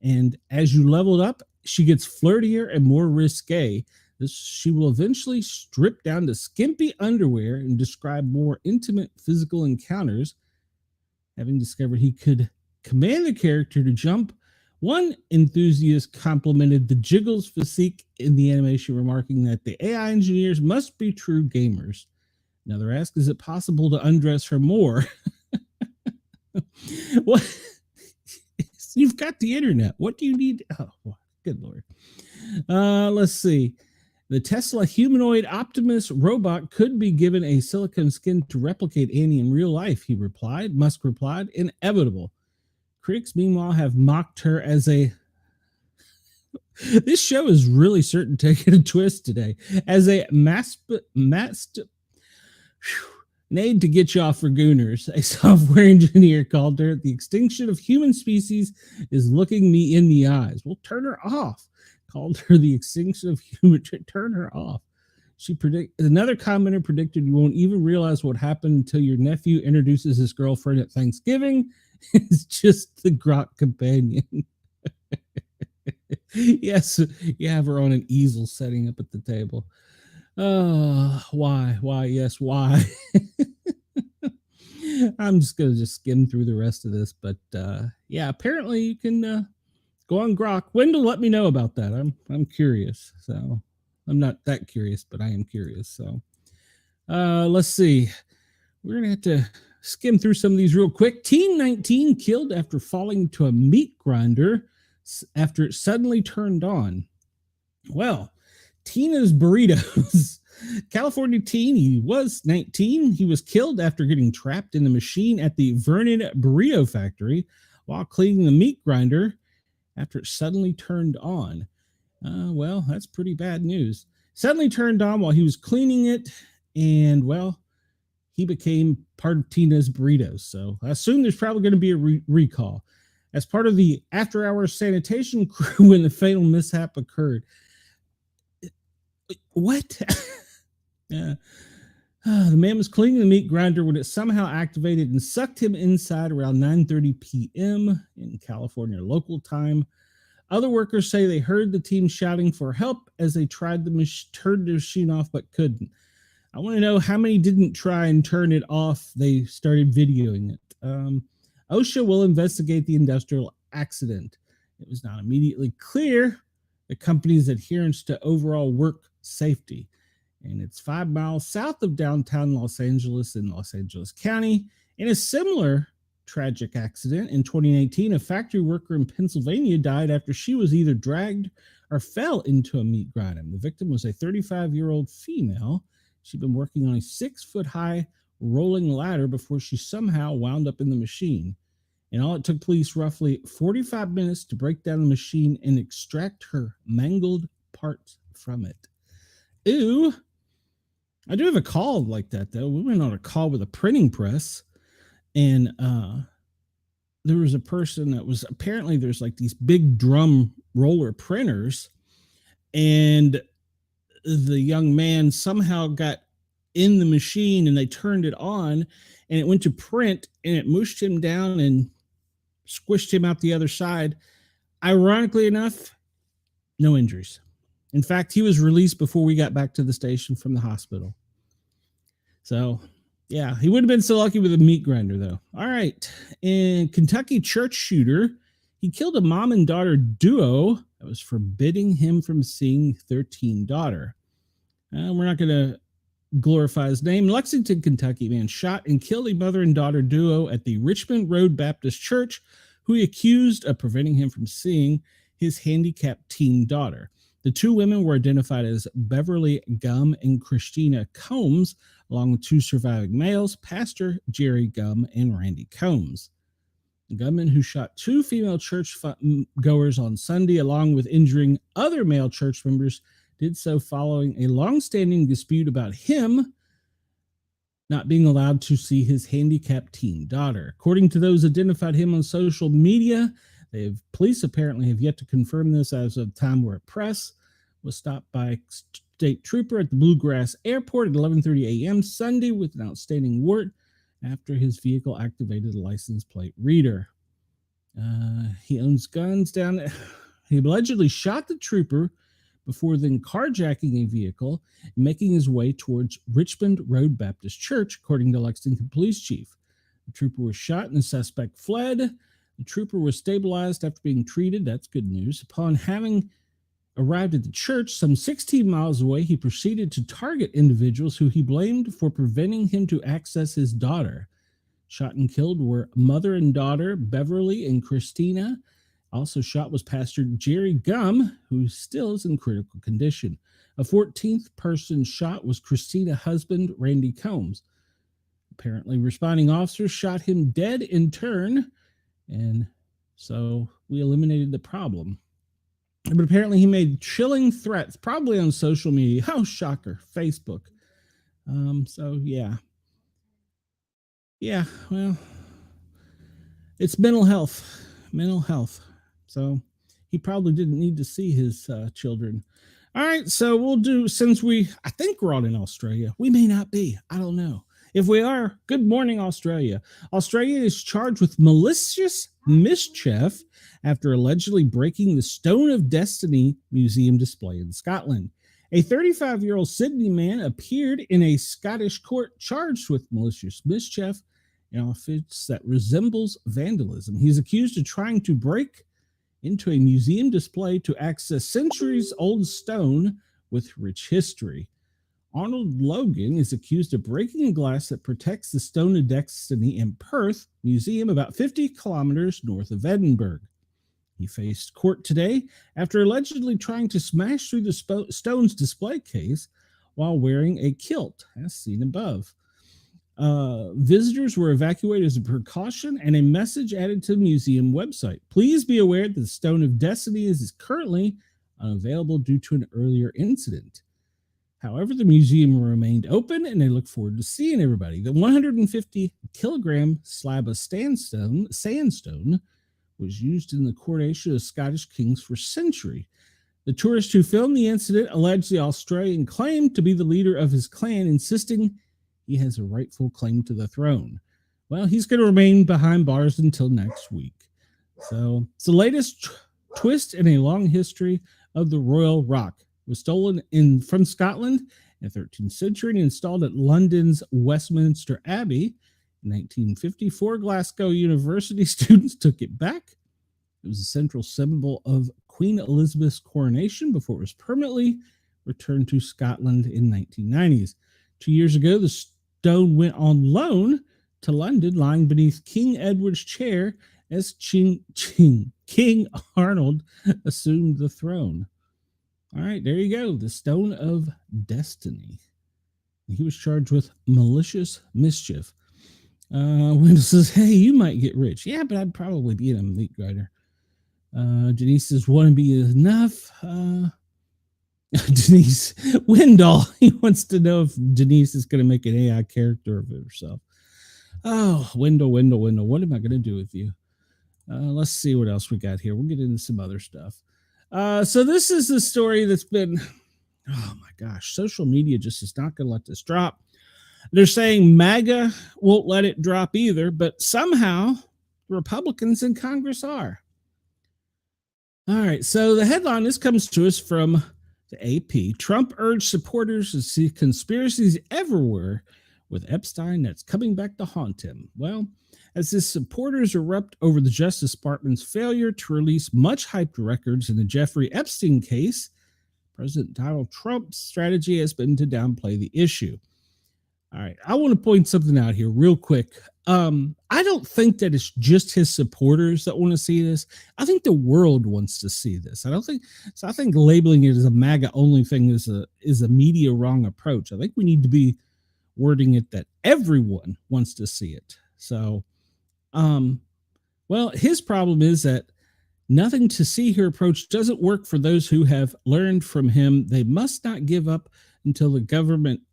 And as you leveled up, she gets flirtier and more risque. She will eventually strip down to skimpy underwear and describe more intimate physical encounters. Having discovered he could command the character to jump, one enthusiast complimented the jiggles physique in the animation, remarking that the AI engineers must be true gamers. Another asked, is it possible to undress her more? What? You've got the internet. What do you need? Oh, good Lord. Let's see. The Tesla humanoid Optimus robot could be given a silicone skin to replicate Annie in real life, he replied. Musk replied, inevitable. Critics, meanwhile, have mocked her as a... This show is really certain to take a twist today. As a made to get you off for gooners, a software engineer called her, the extinction of human species is looking me in the eyes. Well, turn her off. Called her the extinction of human, turn her off. Another commenter predicted you won't even realize what happened until your nephew introduces his girlfriend at Thanksgiving. It's just the Grok companion. Yes, you have her on an easel setting up at the table. Why? Yes, why? I'm just gonna skim through the rest of this, but yeah, apparently you can go on Grok. Wendell, let me know about that. I'm curious. So I'm not that curious, but I am curious. So let's see. We're gonna have to skim through some of these real quick. Teen 19 killed after falling to a meat grinder after it suddenly turned on. Well, Tina's Burritos. California teen, he was 19. He was killed after getting trapped in the machine at the Vernon Burrito Factory while cleaning the meat grinder after it suddenly turned on. Well, that's pretty bad news. Suddenly turned on while he was cleaning it, and well, he became part of Tina's Burritos. So I assume there's probably going to be a recall. As part of the after-hours sanitation crew when the fatal mishap occurred. What? Yeah. The man was cleaning the meat grinder when it somehow activated and sucked him inside around 9:30 p.m. in California local time. Other workers say they heard the team shouting for help as they tried to turn the machine off but couldn't. I want to know how many didn't try and turn it off. They started videoing it. OSHA will investigate the industrial accident. It was not immediately clear the company's adherence to overall work safety. And it's 5 miles south of downtown Los Angeles in Los Angeles County. In a similar tragic accident in 2018, a factory worker in Pennsylvania died after she was either dragged or fell into a meat grinder. The victim was a 35-year-old female. She'd been working on a 6-foot-high rolling ladder before she somehow wound up in the machine. And all it took police roughly 45 minutes to break down the machine and extract her mangled parts from it. Ooh. I do have a call like that, though. We went on a call with a printing press, and there was a person that was apparently there's like these big drum roller printers, and the young man somehow got in the machine and they turned it on and it went to print and it mushed him down and squished him out the other side. Ironically enough, no injuries. In fact, he was released before we got back to the station from the hospital. So, yeah, he wouldn't have been so lucky with a meat grinder, though. All right. And Kentucky church shooter, he killed a mom and daughter duo that was forbidding him from seeing their teen daughter. We're not going to glorify his name. Lexington, Kentucky man shot and killed a mother and daughter duo at the Richmond Road Baptist Church, who he accused of preventing him from seeing his handicapped teen daughter. The two women were identified as Beverly Gum and Christina Combs, along with two surviving males, Pastor Jerry Gum and Randy Combs. The gunman who shot two female church goers on Sunday, along with injuring other male church members, did so following a long-standing dispute about him not being allowed to see his handicapped teen daughter. According to those identified him on social media, police apparently have yet to confirm this as of the time where press was stopped by a state trooper at the Bluegrass Airport at 11:30 a.m. Sunday with an outstanding warrant after his vehicle activated a license plate reader. He owns guns down. He allegedly shot the trooper before then carjacking a vehicle and making his way towards Richmond Road Baptist Church, according to Lexington Police Chief. The trooper was shot and the suspect fled. The trooper was stabilized after being treated. That's good news. Upon having arrived at the church some 16 miles away, he proceeded to target individuals who he blamed for preventing him to access his daughter. Shot and killed were mother and daughter Beverly and Christina. Also shot was Pastor Jerry Gum, who still is in critical condition. A 14th person shot was Christina's husband, Randy Combs. Apparently, responding officers shot him dead in turn, and so we eliminated the problem. But apparently he made chilling threats, probably on social media. Oh, shocker, Facebook. So, yeah. Yeah, well, it's mental health. So he probably didn't need to see his children. All right, so we'll do, since I think we're all in Australia. We may not be. I don't know. If we are, good morning, Australia. Australia is charged with malicious mischief after allegedly breaking the Stone of Destiny museum display in Scotland. A 35-year-old Sydney man appeared in a Scottish court charged with malicious mischief, an offense that resembles vandalism. He's accused of trying to break into a museum display to access centuries-old stone with rich history. Arnold Logan is accused of breaking a glass that protects the Stone of Destiny in Perth Museum, about 50 kilometers north of Edinburgh. He faced court today after allegedly trying to smash through the stone's display case while wearing a kilt, as seen above. Visitors were evacuated as a precaution, and a message added to the museum website. Please be aware that the Stone of Destiny is currently unavailable due to an earlier incident. However, the museum remained open, and they look forward to seeing everybody. The 150-kilogram slab of sandstone was used in the coronation of Scottish kings for centuries. The tourist who filmed the incident alleged the Australian claimed to be the leader of his clan, insisting he has a rightful claim to the throne. Well, he's going to remain behind bars until next week. So it's the latest twist in a long history of the Royal Rock. It was stolen from Scotland in the 13th century and installed at London's Westminster Abbey. In 1954, Glasgow University students took it back. It was a central symbol of Queen Elizabeth's coronation before it was permanently returned to Scotland in 1990s. 2 years ago, the stone went on loan to London, lying beneath King Edward's chair as King Arnold assumed the throne. All right, there you go. The Stone of Destiny. He was charged with malicious mischief. Wendell says, hey, you might get rich. Yeah, but I'd probably be a meat grinder. Denise says, wouldn't be enough. Denise Wendell, he wants to know if Denise is going to make an AI character of herself. Oh, Wendell, what am I going to do with you? Let's see what else we got here. We'll get into some other stuff. So this is the story that's been, oh my gosh, social media just is not going to let this drop. They're saying MAGA won't let it drop either, but somehow Republicans in Congress are. All right, so the headline, this comes to us from the AP. Trump urged supporters to see conspiracies everywhere with Epstein that's coming back to haunt him. Well, as his supporters erupt over the Justice Department's failure to release much hyped records in the Jeffrey Epstein case, President Donald Trump's strategy has been to downplay the issue. All right, I want to point something out here real quick. I don't think that it's just his supporters that want to see this. I think the world wants to see this. I think labeling it as a MAGA only thing is a media wrong approach. I think we need to be wording it that everyone wants to see it. So, well, his problem is that nothing to see here approach doesn't work for those who have learned from him. They must not give up until the government's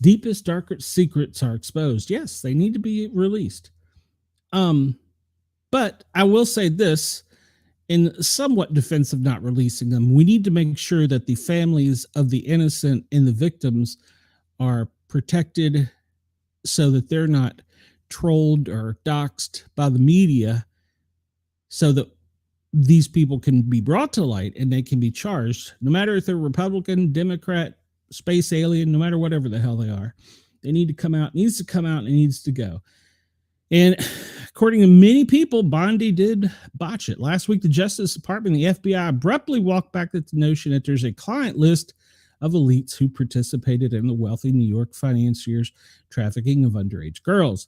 deepest, darkest secrets are exposed. Yes, they need to be released. But I will say this, in somewhat defense of not releasing them, we need to make sure that the families of the innocent and the victims are protected so that they're not trolled or doxxed by the media, so that these people can be brought to light and they can be charged, no matter if they're Republican, Democrat, space alien, no matter whatever the hell they are. They need to come out, needs to come out, and needs to go. And according to many people, Bondi did botch it. Last week, the Justice Department and the FBI abruptly walked back at the notion that there's a client list of elites who participated in the wealthy New York financiers' trafficking of underage girls.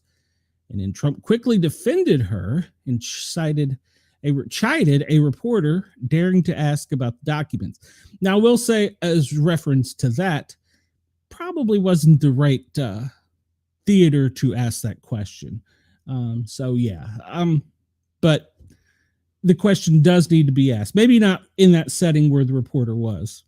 And then Trump quickly defended her and chided a reporter daring to ask about the documents. Now, I will say, as reference to that, probably wasn't the right theater to ask that question. But the question does need to be asked. Maybe not in that setting where the reporter was.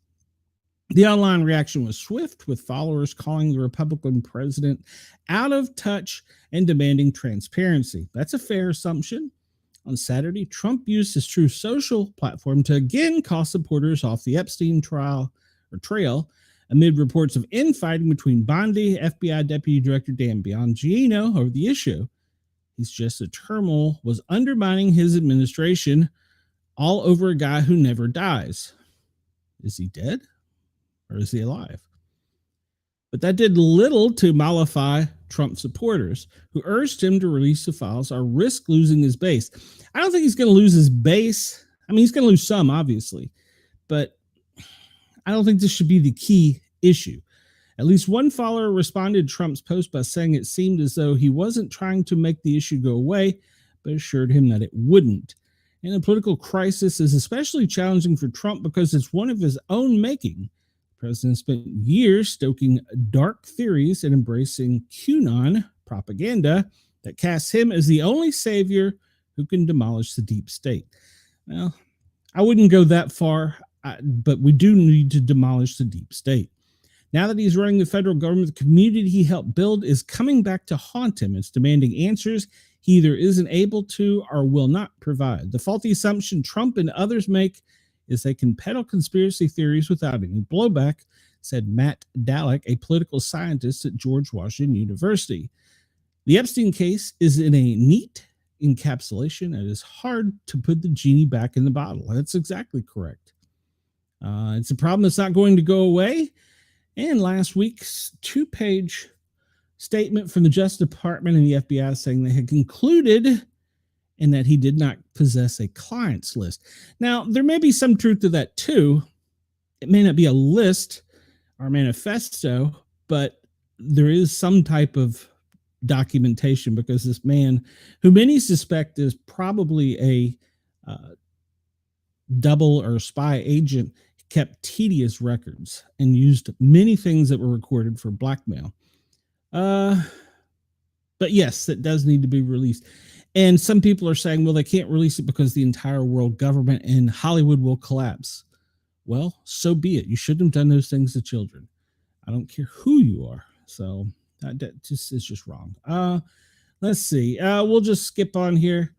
The online reaction was swift, with followers calling the Republican president out of touch and demanding transparency. That's a fair assumption. On Saturday, Trump used his True Social platform to again call supporters off the Epstein trail amid reports of infighting between Bondi, FBI Deputy Director Dan Bongino over the issue. He's just a turmoil was undermining his administration all over a guy who never dies. Is he dead or is he alive? But that did little to mollify Trump supporters who urged him to release the files or risk losing his base. I don't think he's going to lose his base. I mean, he's going to lose some, obviously, but I don't think this should be the key issue. At least one follower responded to Trump's post by saying it seemed as though he wasn't trying to make the issue go away, but assured him that it wouldn't. And the political crisis is especially challenging for Trump because it's one of his own making. The president spent years stoking dark theories and embracing QAnon propaganda that casts him as the only savior who can demolish the deep state. Well, I wouldn't go that far, but we do need to demolish the deep state. Now that he's running the federal government, the community he helped build is coming back to haunt him. It's demanding answers he either isn't able to or will not provide. The faulty assumption Trump and others make is they can peddle conspiracy theories without any blowback, said Matt Dallek, a political scientist at George Washington University. The Epstein case is in a neat encapsulation. It is hard to put the genie back in the bottle. That's exactly correct. It's a problem that's not going to go away. And last week's 2-page statement from the Justice Department and the FBI saying they had concluded and that he did not possess a client's list. Now, there may be some truth to that too. It may not be a list or manifesto, but there is some type of documentation because this man, who many suspect is probably a double or spy agent, kept tedious records and used many things that were recorded for blackmail. But yes, it does need to be released. And some people are saying, well, they can't release it because the entire world government and Hollywood will collapse. Well, so be it. You shouldn't have done those things to children. I don't care who you are. So that just is just wrong. Let's see. We'll just skip on here.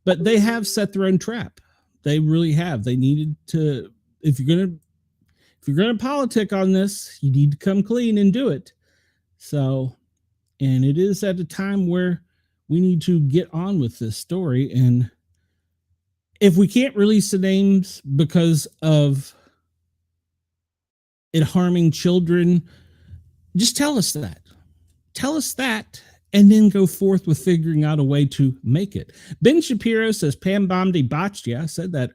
But they have set their own trap. They really have. They needed to. If you're gonna politic on this, you need to come clean and do it. So, and it is at a time where we need to get on with this story. And if we can't release the names because of it harming children, just tell us that. Tell us that, and then go forth with figuring out a way to make it. Ben Shapiro says Pam Bondi botched. Yeah, I said that.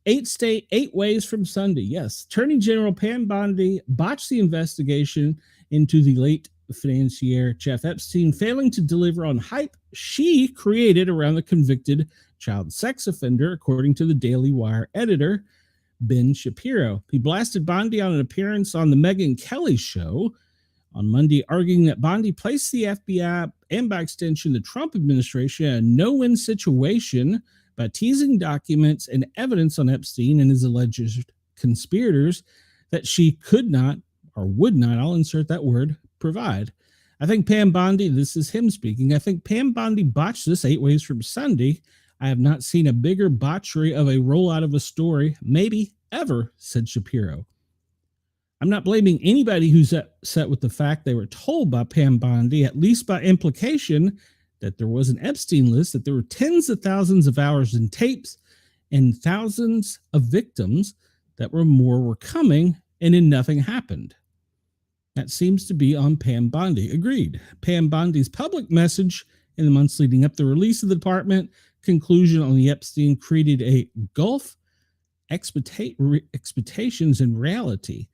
8 ways from Sunday. Yes. Attorney General Pam Bondi botched the investigation into the late financier Jeff Epstein, failing to deliver on hype she created around the convicted child sex offender, according to the Daily Wire editor, Ben Shapiro. He blasted Bondi on an appearance on the Megyn Kelly show on Monday, arguing that Bondi placed the FBI and by extension the Trump administration in a no-win situation by teasing documents and evidence on Epstein and his alleged conspirators that she could not or would not, I'll insert that word, provide. I think Pam Bondi, this is him speaking, I think Pam Bondi botched this 8 ways from Sunday. I have not seen a bigger botchery of a rollout of a story, maybe ever, said Shapiro. I'm not blaming anybody who's upset with the fact they were told by Pam Bondi, at least by implication, that there was an Epstein list, that there were tens of thousands of hours in tapes and thousands of victims that more were coming, and then nothing happened. That seems to be on Pam Bondi. Agreed. Pam Bondi's public message in the months leading up to the release of the department conclusion on the Epstein created a gulf expectations and reality.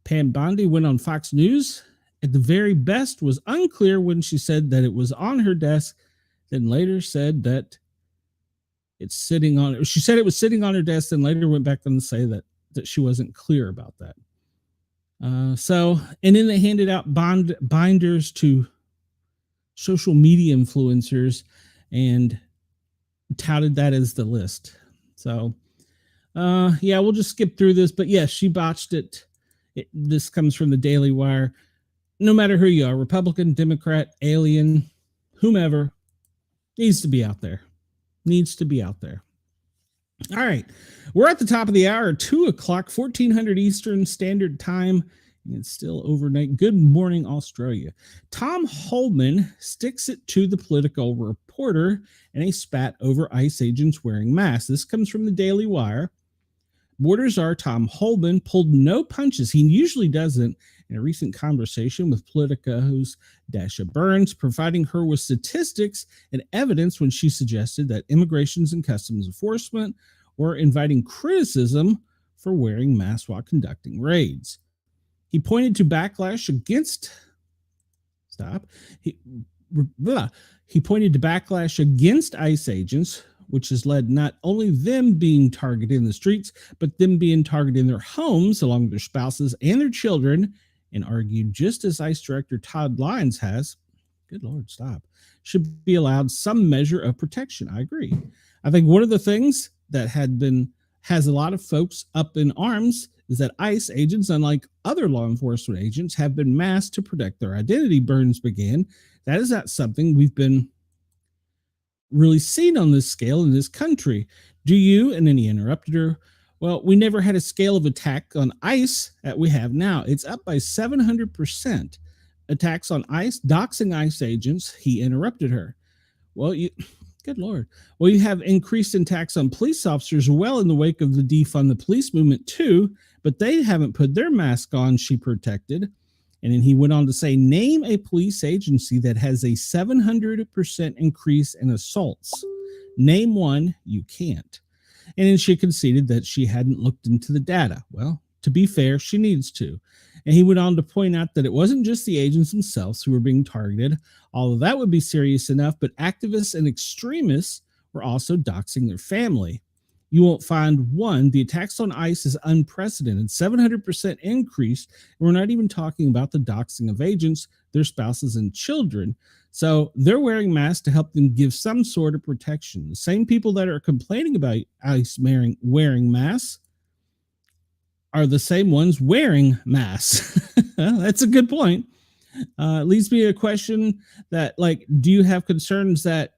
Pam Bondi went on Fox News. At the very best, was unclear when she said that it was on her desk, then later said that it's sitting on. She said it was sitting on her desk, then later went back and say that she wasn't clear about that. And then they handed out binders to social media influencers and touted that as the list. So, we'll just skip through this. But yes, she botched it. This comes from the Daily Wire. No matter who you are, Republican, Democrat, alien, whomever, needs to be out there. needs to be out there. All right. We're at the top of the hour, 2 o'clock, 1400 Eastern Standard Time. And it's still overnight. Good morning, Australia. Tom Holman sticks it to the political reporter in a spat over ICE agents wearing masks. This comes from the Daily Wire. Borders are Tom Holman pulled no punches. He usually doesn't. In a recent conversation with Politico's Dasha Burns, providing her with statistics and evidence when she suggested that Immigrations and Customs Enforcement were inviting criticism for wearing masks while conducting raids. He pointed to backlash against He pointed to backlash against ICE agents, which has led not only them being targeted in the streets, but them being targeted in their homes along with their spouses and their children, and argued just as ICE Director Todd Lyons has, good Lord, stop, should be allowed some measure of protection. I agree. I think one of the things that has a lot of folks up in arms is that ICE agents, unlike other law enforcement agents, have been masked to protect their identity, Burns began. That is not something we've been really seen on this scale in this country. Do you? And then he interrupted her. Well, we never had a scale of attack on ICE that we have now. It's up by 700%. Attacks on ICE, doxing ICE agents. He interrupted her. Well, good Lord. Well, you have increased attacks on police officers well in the wake of the defund the police movement too, but they haven't put their mask on, she protected. And then he went on to say, name a police agency that has a 700% increase in assaults. Name one, you can't. And then she conceded that she hadn't looked into the data. Well, to be fair, she needs to. And he went on to point out that it wasn't just the agents themselves who were being targeted, although that would be serious enough, but activists and extremists were also doxing their family. You won't find one. The attacks on ICE is unprecedented, 700% increase. And we're not even talking about the doxing of agents, their spouses and children. So they're wearing masks to help them give some sort of protection. The same people that are complaining about ICE wearing masks are the same ones wearing masks. That's a good point. Leads me to a question that, like, do you have concerns that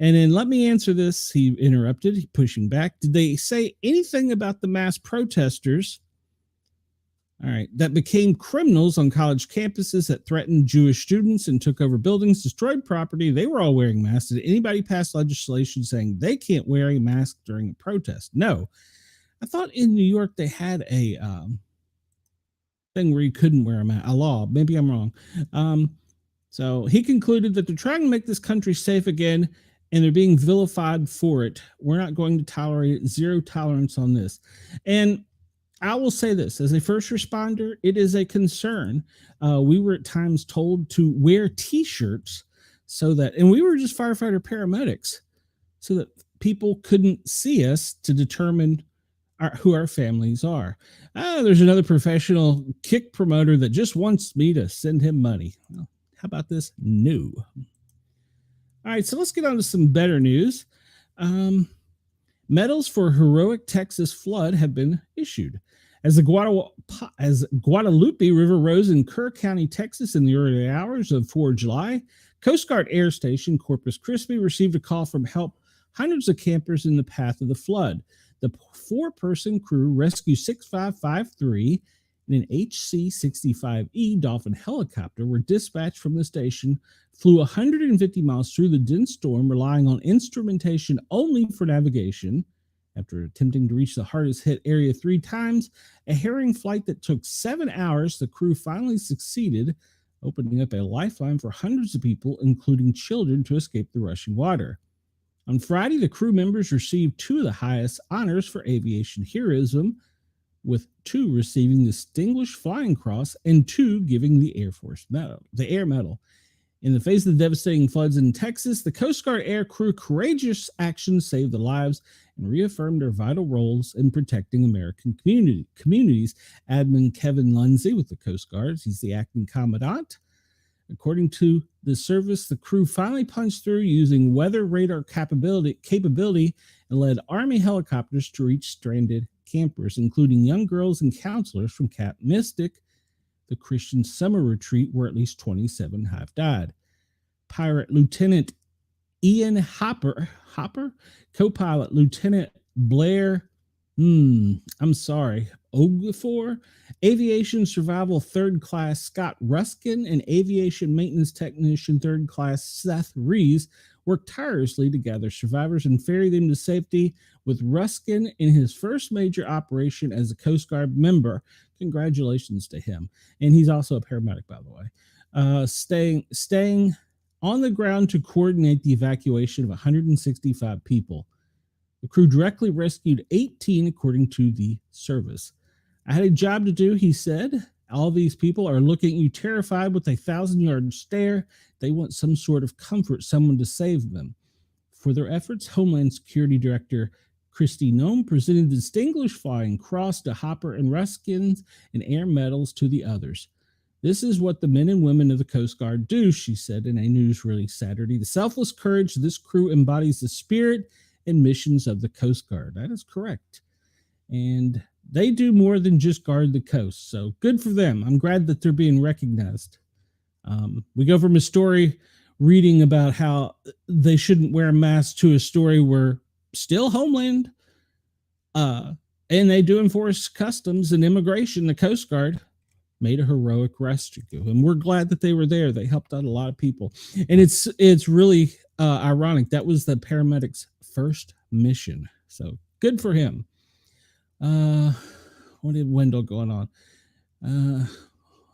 and then let me answer this. He interrupted, pushing back. Did they say anything about the mass protesters, all right, that became criminals on college campuses that threatened Jewish students and took over buildings, destroyed property? They were all wearing masks. Did anybody pass legislation saying they can't wear a mask during a protest? No. I thought in New York they had a thing where you couldn't wear a law. Maybe I'm wrong. So he concluded that they're trying to make this country safe again, and they're being vilified for it. We're not going to tolerate it. Zero tolerance on this. And I will say this, as a first responder, it is a concern. We were at times told to wear T-shirts and we were just firefighter paramedics, so that people couldn't see us to determine who our families are. There's another professional kick promoter that just wants me to send him money. Well, how about this? No. All right, so let's get on to some better news. Medals for heroic Texas flood have been issued. As the Guadalupe River rose in Kerr County, Texas in the early hours of 4 July, Coast Guard Air Station Corpus Christi received a call from help hundreds of campers in the path of the flood. The 4-person crew, Rescue 6553, and an HC-65E Dolphin helicopter were dispatched from the station, flew 150 miles through the dense storm, relying on instrumentation only for navigation. After attempting to reach the hardest hit area 3 times, a harrowing flight that took 7 hours, the crew finally succeeded, opening up a lifeline for hundreds of people, including children, to escape the rushing water. On Friday, the crew members received 2 of the highest honors for aviation heroism, with 2 receiving the Distinguished Flying Cross and 2 giving the Air Medal. In the face of the devastating floods in Texas, the Coast Guard air crew courageous actions saved the lives and reaffirmed their vital roles in protecting American communities. Admiral Kevin Lindsay with the Coast Guard, he's the acting commandant. According to the service, the crew finally punched through using weather radar capability and led Army helicopters to reach stranded campers, including young girls and counselors from Camp Mystic, the Christian summer retreat where at least 27 have died. Pirate Lieutenant Ian Hopper, co-pilot Lieutenant Blair, I'm sorry, Oglethorpe, aviation survival third class Scott Ruskin, and aviation maintenance technician third class Seth Rees worked tirelessly to gather survivors and ferry them to safety, with Ruskin in his first major operation as a Coast Guard member. Congratulations to him. And he's also a paramedic, by the way. Staying on the ground to coordinate the evacuation of 165 people. The crew directly rescued 18, according to the service. I had a job to do, he said. All these people are looking at you terrified with a 1,000-yard stare. They want some sort of comfort, someone to save them. For their efforts, Homeland Security Director Christy Nome presented the Distinguished Flying Cross to Hopper and Ruskins and air medals to the others. This is what the men and women of the Coast Guard do, she said in a news release Saturday. The selfless courage of this crew embodies the spirit and missions of the Coast Guard. That is correct. And they do more than just guard the coast. So good for them. I'm glad that they're being recognized. We go from a story reading about how they shouldn't wear a mask to a story where still Homeland, and they do enforce customs and immigration. The Coast Guard made a heroic rescue, and we're glad that they were there. They helped out a lot of people, and it's really ironic. That was the paramedics' first mission, so good for him. What did Wendell going on?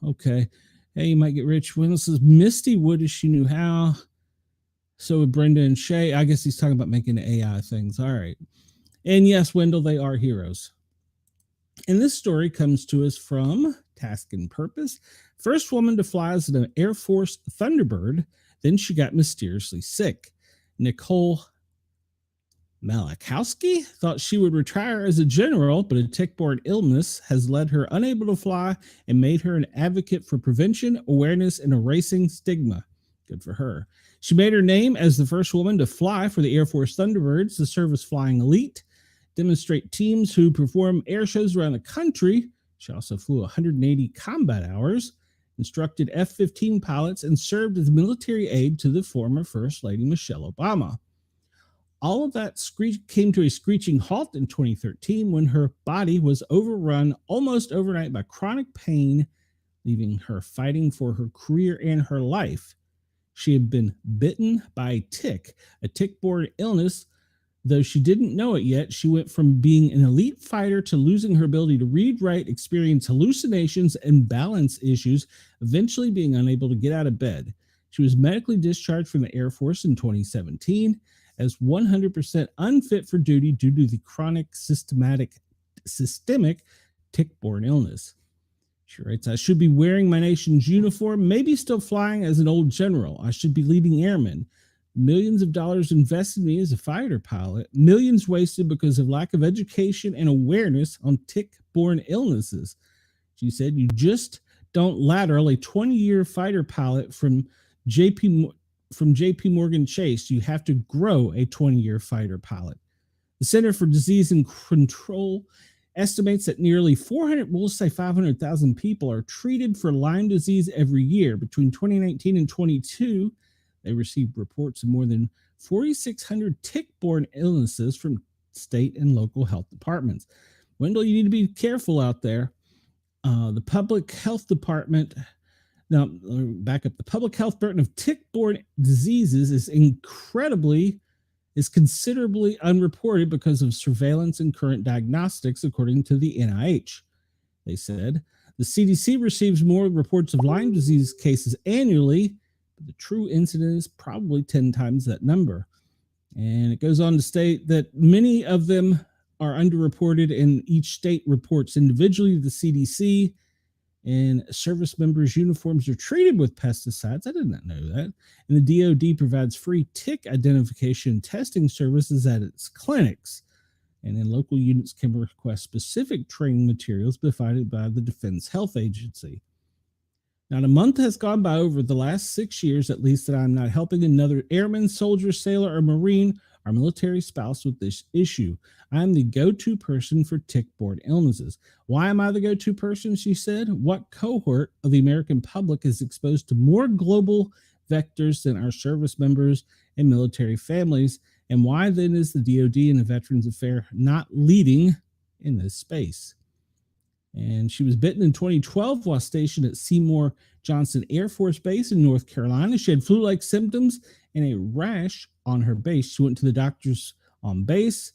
Okay. Hey, you might get rich. Wendell says Misty would if she knew how. So would Brenda and Shay. I guess he's talking about making AI things. All right. And yes, Wendell, they are heroes. And this story comes to us from Task and Purpose. First woman to fly as an Air Force Thunderbird. Then she got mysteriously sick. Nicole Malachowski thought she would retire as a general, but a tick-borne illness has led her unable to fly and made her an advocate for prevention, awareness, and erasing stigma. Good for her. She made her name as the first woman to fly for the Air Force Thunderbirds, the service flying elite, demonstrate teams who perform air shows around the country. She also flew 180 combat hours, instructed F-15 pilots, and served as military aide to the former First Lady Michelle Obama. All of that came to a screeching halt in 2013 when her body was overrun almost overnight by chronic pain, leaving her fighting for her career and her life. She had been bitten by a tick-borne illness. Though she didn't know it yet, she went from being an elite fighter to losing her ability to read, write, experience hallucinations, and balance issues, eventually being unable to get out of bed. She was medically discharged from the Air Force in 2017 as 100% unfit for duty due to the chronic systemic tick-borne illness. She writes, I should be wearing my nation's uniform, maybe still flying as an old general. I should be leading airmen. Millions of dollars invested in me as a fighter pilot, millions wasted because of lack of education and awareness on tick-borne illnesses. She said, you just don't lateral a 20-year fighter pilot from JP Morgan Chase. You have to grow a 20-year fighter pilot. The Center for Disease and Control estimates that nearly 500,000 people are treated for Lyme disease every year. Between 2019 and 22, they received reports of more than 4,600 tick-borne illnesses from state and local health departments. Wendell, you need to be careful out there. The public health department, now back up, the public health burden of tick-borne diseases is considerably unreported because of surveillance and current diagnostics, according to the NIH. They said the CDC receives more reports of Lyme disease cases annually, but the true incidence is probably 10 times that number. And it goes on to state that many of them are underreported, and each state reports individually to the CDC, and service members' uniforms are treated with pesticides. I did not know that. And the DoD provides free tick identification and testing services at its clinics. And then local units can request specific training materials provided by the Defense Health Agency. Not a month has gone by over the last 6 years, at least, that I'm not helping another airman, soldier, sailor, or Marine, our military spouse, with this issue. I'm the go-to person for tick-borne illnesses. Why am I the go-to person, she said? What cohort of the American public is exposed to more global vectors than our service members and military families? And why then is the DoD and the Veterans Affairs not leading in this space? And she was bitten in 2012 while stationed at Seymour Johnson Air Force Base in North Carolina. She had flu-like symptoms and a rash on her base. She went to the doctors on base,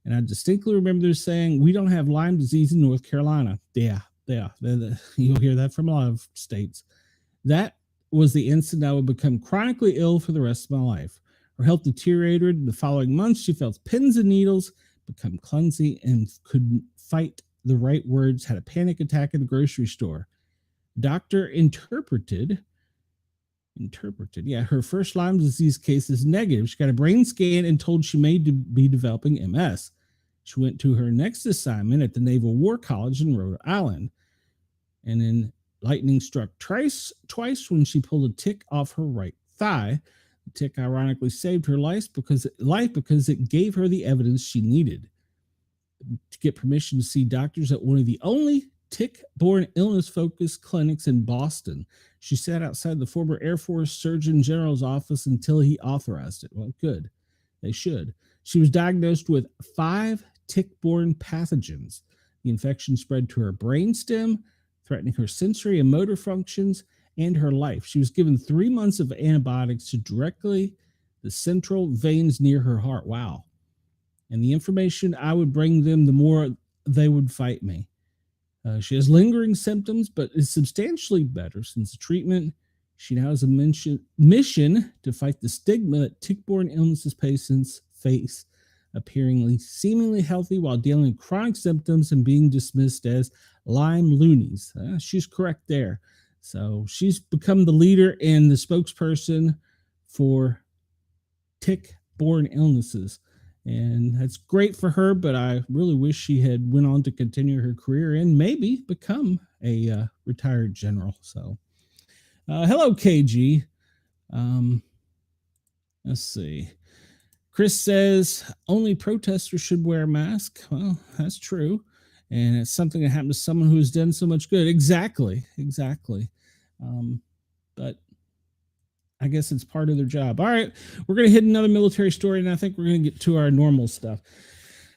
and I distinctly remember them saying, "We don't have Lyme disease in North Carolina." Yeah. You'll hear that from a lot of states. That was the instant I would become chronically ill for the rest of my life. Her health deteriorated in the following months. She felt pins and needles, become clumsy, and couldn't fight the right words, had a panic attack at the grocery store. Doctor interpreted, her first Lyme disease case is negative. She got a brain scan and told she may be developing MS. She went to her next assignment at the Naval War College in Rhode Island. And then lightning struck twice when she pulled a tick off her right thigh. The tick ironically saved her life because it gave her the evidence she needed to get permission to see doctors at one of the only tick-borne illness-focused clinics in Boston. She sat outside the former Air Force Surgeon General's office until he authorized it. Well, good. They should. She was diagnosed with 5 tick-borne pathogens. The infection spread to her brainstem, threatening her sensory and motor functions and her life. She was given 3 months of antibiotics to directly the central veins near her heart. Wow. And the information I would bring them, the more they would fight me. She has lingering symptoms, but is substantially better since the treatment. She now has a mission to fight the stigma that tick-borne illnesses patients face, appearing seemingly healthy while dealing with chronic symptoms and being dismissed as Lyme loonies. She's correct there. So she's become the leader and the spokesperson for tick-borne illnesses. And that's great for her, but I really wish she had went on to continue her career and maybe become a retired general. So, hello, KG. Let's see. Chris says only protesters should wear a mask. Well, that's true. And it's something that happened to someone who's done so much good. Exactly. But I guess it's part of their job. All right, we're going to hit another military story, and I think we're going to get to our normal stuff.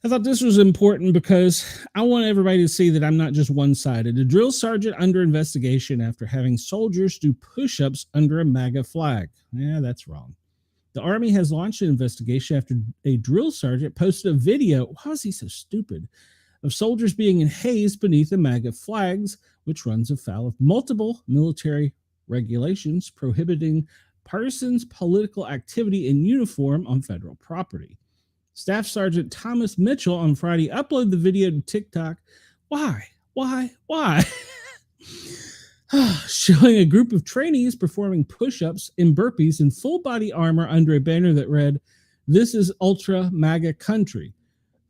I thought this was important because I want everybody to see that I'm not just one-sided. A drill sergeant under investigation after having soldiers do push-ups under a MAGA flag. Yeah, that's wrong. The Army has launched an investigation after a drill sergeant posted a video. Why was he so stupid? Of soldiers being hazed beneath the MAGA flags, which runs afoul of multiple military regulations prohibiting partisan political activity in uniform on federal property. Staff Sergeant Thomas Mitchell on Friday uploaded the video to TikTok. Why? Showing a group of trainees performing push-ups and burpees in full body armor under a banner that read, "This is Ultra MAGA Country."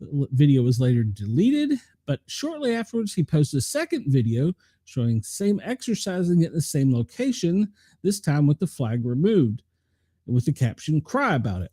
The video was later deleted, but shortly afterwards he posted a second video showing same exercising at the same location, this time with the flag removed, with the caption, "Cry about it."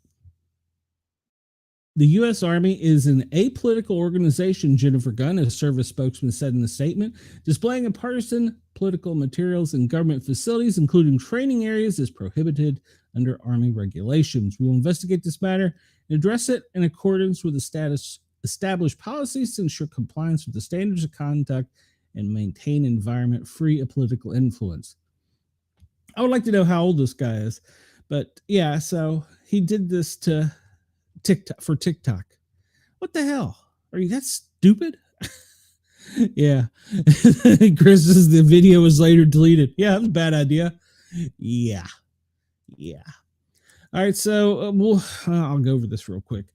The U.S. Army is an apolitical organization, Jennifer Gunn, a service spokesman, said in the statement. Displaying of partisan political materials in government facilities, including training areas, is prohibited under Army regulations. We will investigate this matter and address it in accordance with the established policies to ensure compliance with the standards of conduct and maintain an environment free of political influence. I would like to know how old this guy is, but yeah, so he did this to TikTok. What the hell? Are you that stupid? Yeah. Chris says the video was later deleted. Yeah, that was a bad idea. Yeah. All right, so I'll go over this real quick.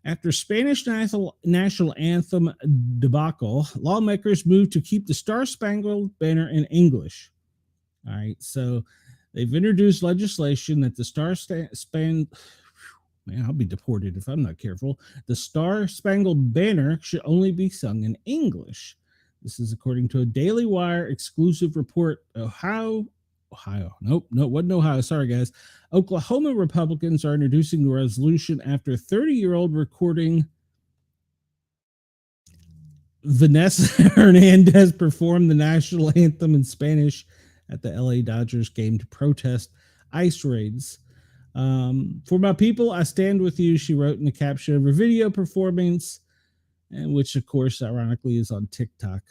After Spanish national anthem debacle, lawmakers moved to keep the Star-Spangled Banner in English. All right, so they've introduced legislation that the I'll be deported if I'm not careful. The Star-Spangled Banner should only be sung in English. This is according to a Daily Wire exclusive report. Ohio. Nope, wasn't Ohio. Sorry, guys. Oklahoma Republicans are introducing the resolution after 30-year-old recording Vanessa Hernandez performed the national anthem in Spanish at the LA Dodgers game to protest ice raids. For my people, I stand with you, she wrote in the caption of her video performance, and which, of course, ironically is on TikTok.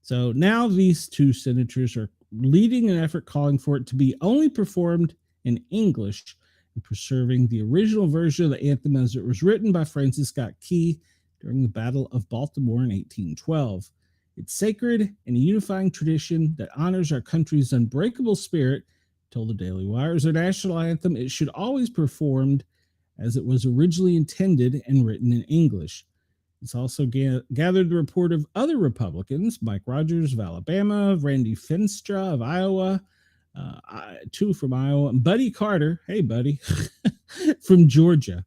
So now these two senators are leading an effort calling for it to be only performed in English and preserving the original version of the anthem as it was written by Francis Scott Key during the Battle of Baltimore in 1812. It's sacred and a unifying tradition that honors our country's unbreakable spirit, told the Daily Wire. As our national anthem, it should always be performed as it was originally intended and written in English. It's also gathered the report of other Republicans, Mike Rogers of Alabama, Randy Finstra of Iowa, two from Iowa, and Buddy Carter, hey buddy, from Georgia.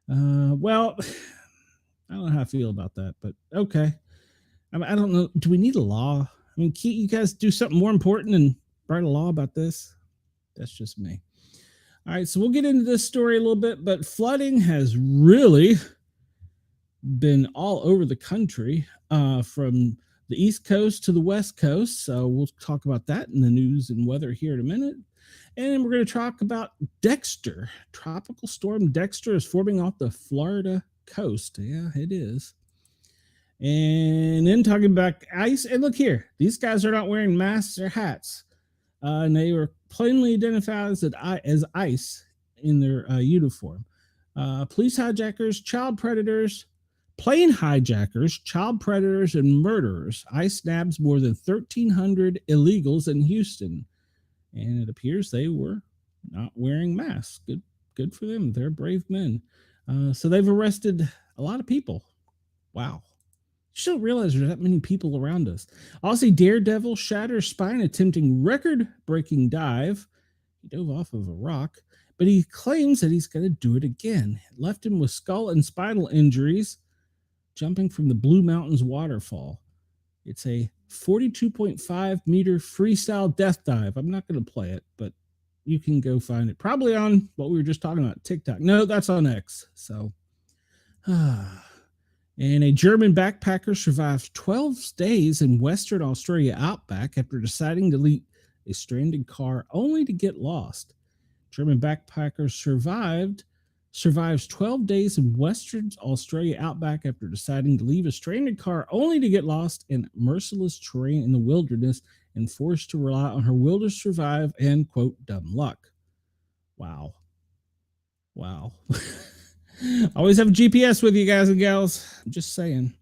Well, I don't know how I feel about that, but okay. I don't know. Do we need a law? I mean, can't you guys do something more important than write a law about this? That's just me. All right, so we'll get into this story a little bit, but flooding has really been all over the country, from the East Coast to the West Coast. So we'll talk about that in the news and weather here in a minute. And we're going to talk about Dexter. Tropical storm Dexter is forming off the Florida coast. Yeah, it is. And then talking about ice. And look here, these guys are not wearing masks or hats. And they were plainly identified as ICE in their uniform. Police hijackers, child predators, plane hijackers, child predators, and murderers. ICE nabs more than 1,300 illegals in Houston. And it appears they were not wearing masks. Good for them. They're brave men. So they've arrested a lot of people. Wow. You don't realize there's that many people around us. Aussie daredevil shatters spine attempting record-breaking dive. He dove off of a rock, but he claims that he's going to do it again. It left him with skull and spinal injuries jumping from the Blue Mountains waterfall. It's a 42.5 meter freestyle death dive. I'm not going to play it, but you can go find it. Probably on what we were just talking about, TikTok. No, that's on X. So, and a German backpacker survives 12 days in Western Australia outback after deciding to leave a stranded car only to get lost. German backpacker survives 12 days in Western Australia outback after deciding to leave a stranded car only to get lost in merciless terrain in the wilderness and forced to rely on her will to survive and, quote, dumb luck. Wow. Always have a GPS with you guys and gals. I'm just saying.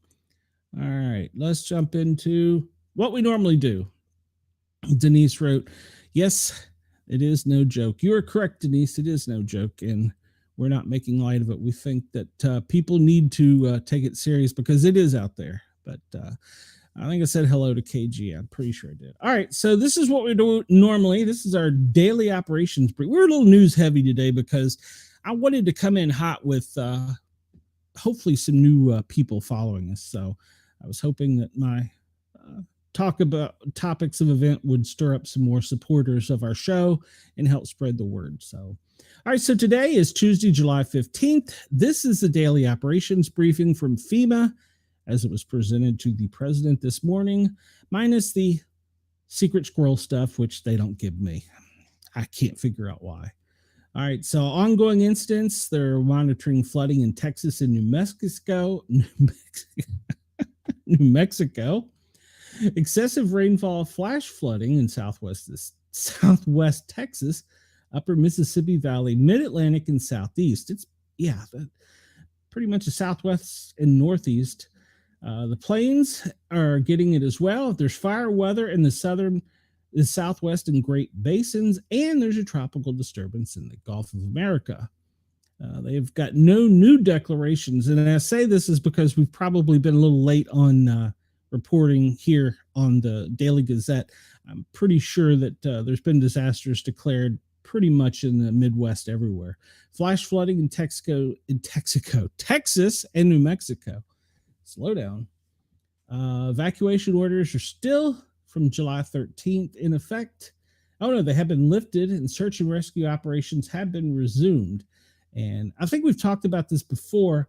All right, let's jump into what we normally do. Denise wrote, yes, it is no joke. You are correct, Denise. It is no joke, and we're not making light of it. We think that people need to take it serious because it is out there. But I think I said hello to KG. I'm pretty sure I did. All right, so this is what we do normally. This is our daily operations brief. We're a little news heavy today because I wanted to come in hot with hopefully some new people following us. So I was hoping that my talk about topics of event would stir up some more supporters of our show and help spread the word. So, all right. So today is Tuesday, July 15th. This is the daily operations briefing from FEMA as it was presented to the president this morning, minus the secret squirrel stuff, which they don't give me. I can't figure out why. All right, so ongoing incidents. They're monitoring flooding in Texas and New Mexico. Excessive rainfall, flash flooding in southwest Texas, upper Mississippi Valley, mid-Atlantic, and southeast. It's, pretty much the southwest and northeast. The plains are getting it as well. There's fire weather in the southwest and Great Basins, and there's a tropical disturbance in the Gulf of America. They've got no new declarations, and I say this is because we've probably been a little late on reporting here on the Daily Gazette. I'm pretty sure that there's been disasters declared pretty much in the Midwest everywhere. Flash flooding in Texas and New Mexico. Slow down. Evacuation orders are still from July 13th in effect. Oh no, they have been lifted and search and rescue operations have been resumed. And I think we've talked about this before,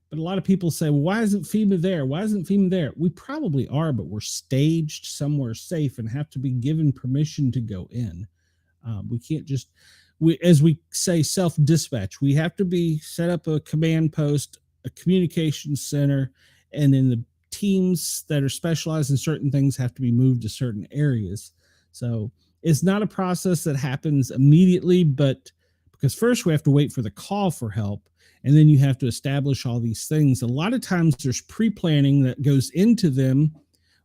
but a lot of people say, well, why isn't FEMA there? Why isn't FEMA there? We probably are, but we're staged somewhere safe and have to be given permission to go in. We can't just, as we say, self-dispatch. We have to be set up a command post, a communication center, and then the teams that are specialized in certain things have to be moved to certain areas. So it's not a process that happens immediately, but because first we have to wait for the call for help, and then you have to establish all these things. A lot of times there's pre-planning that goes into them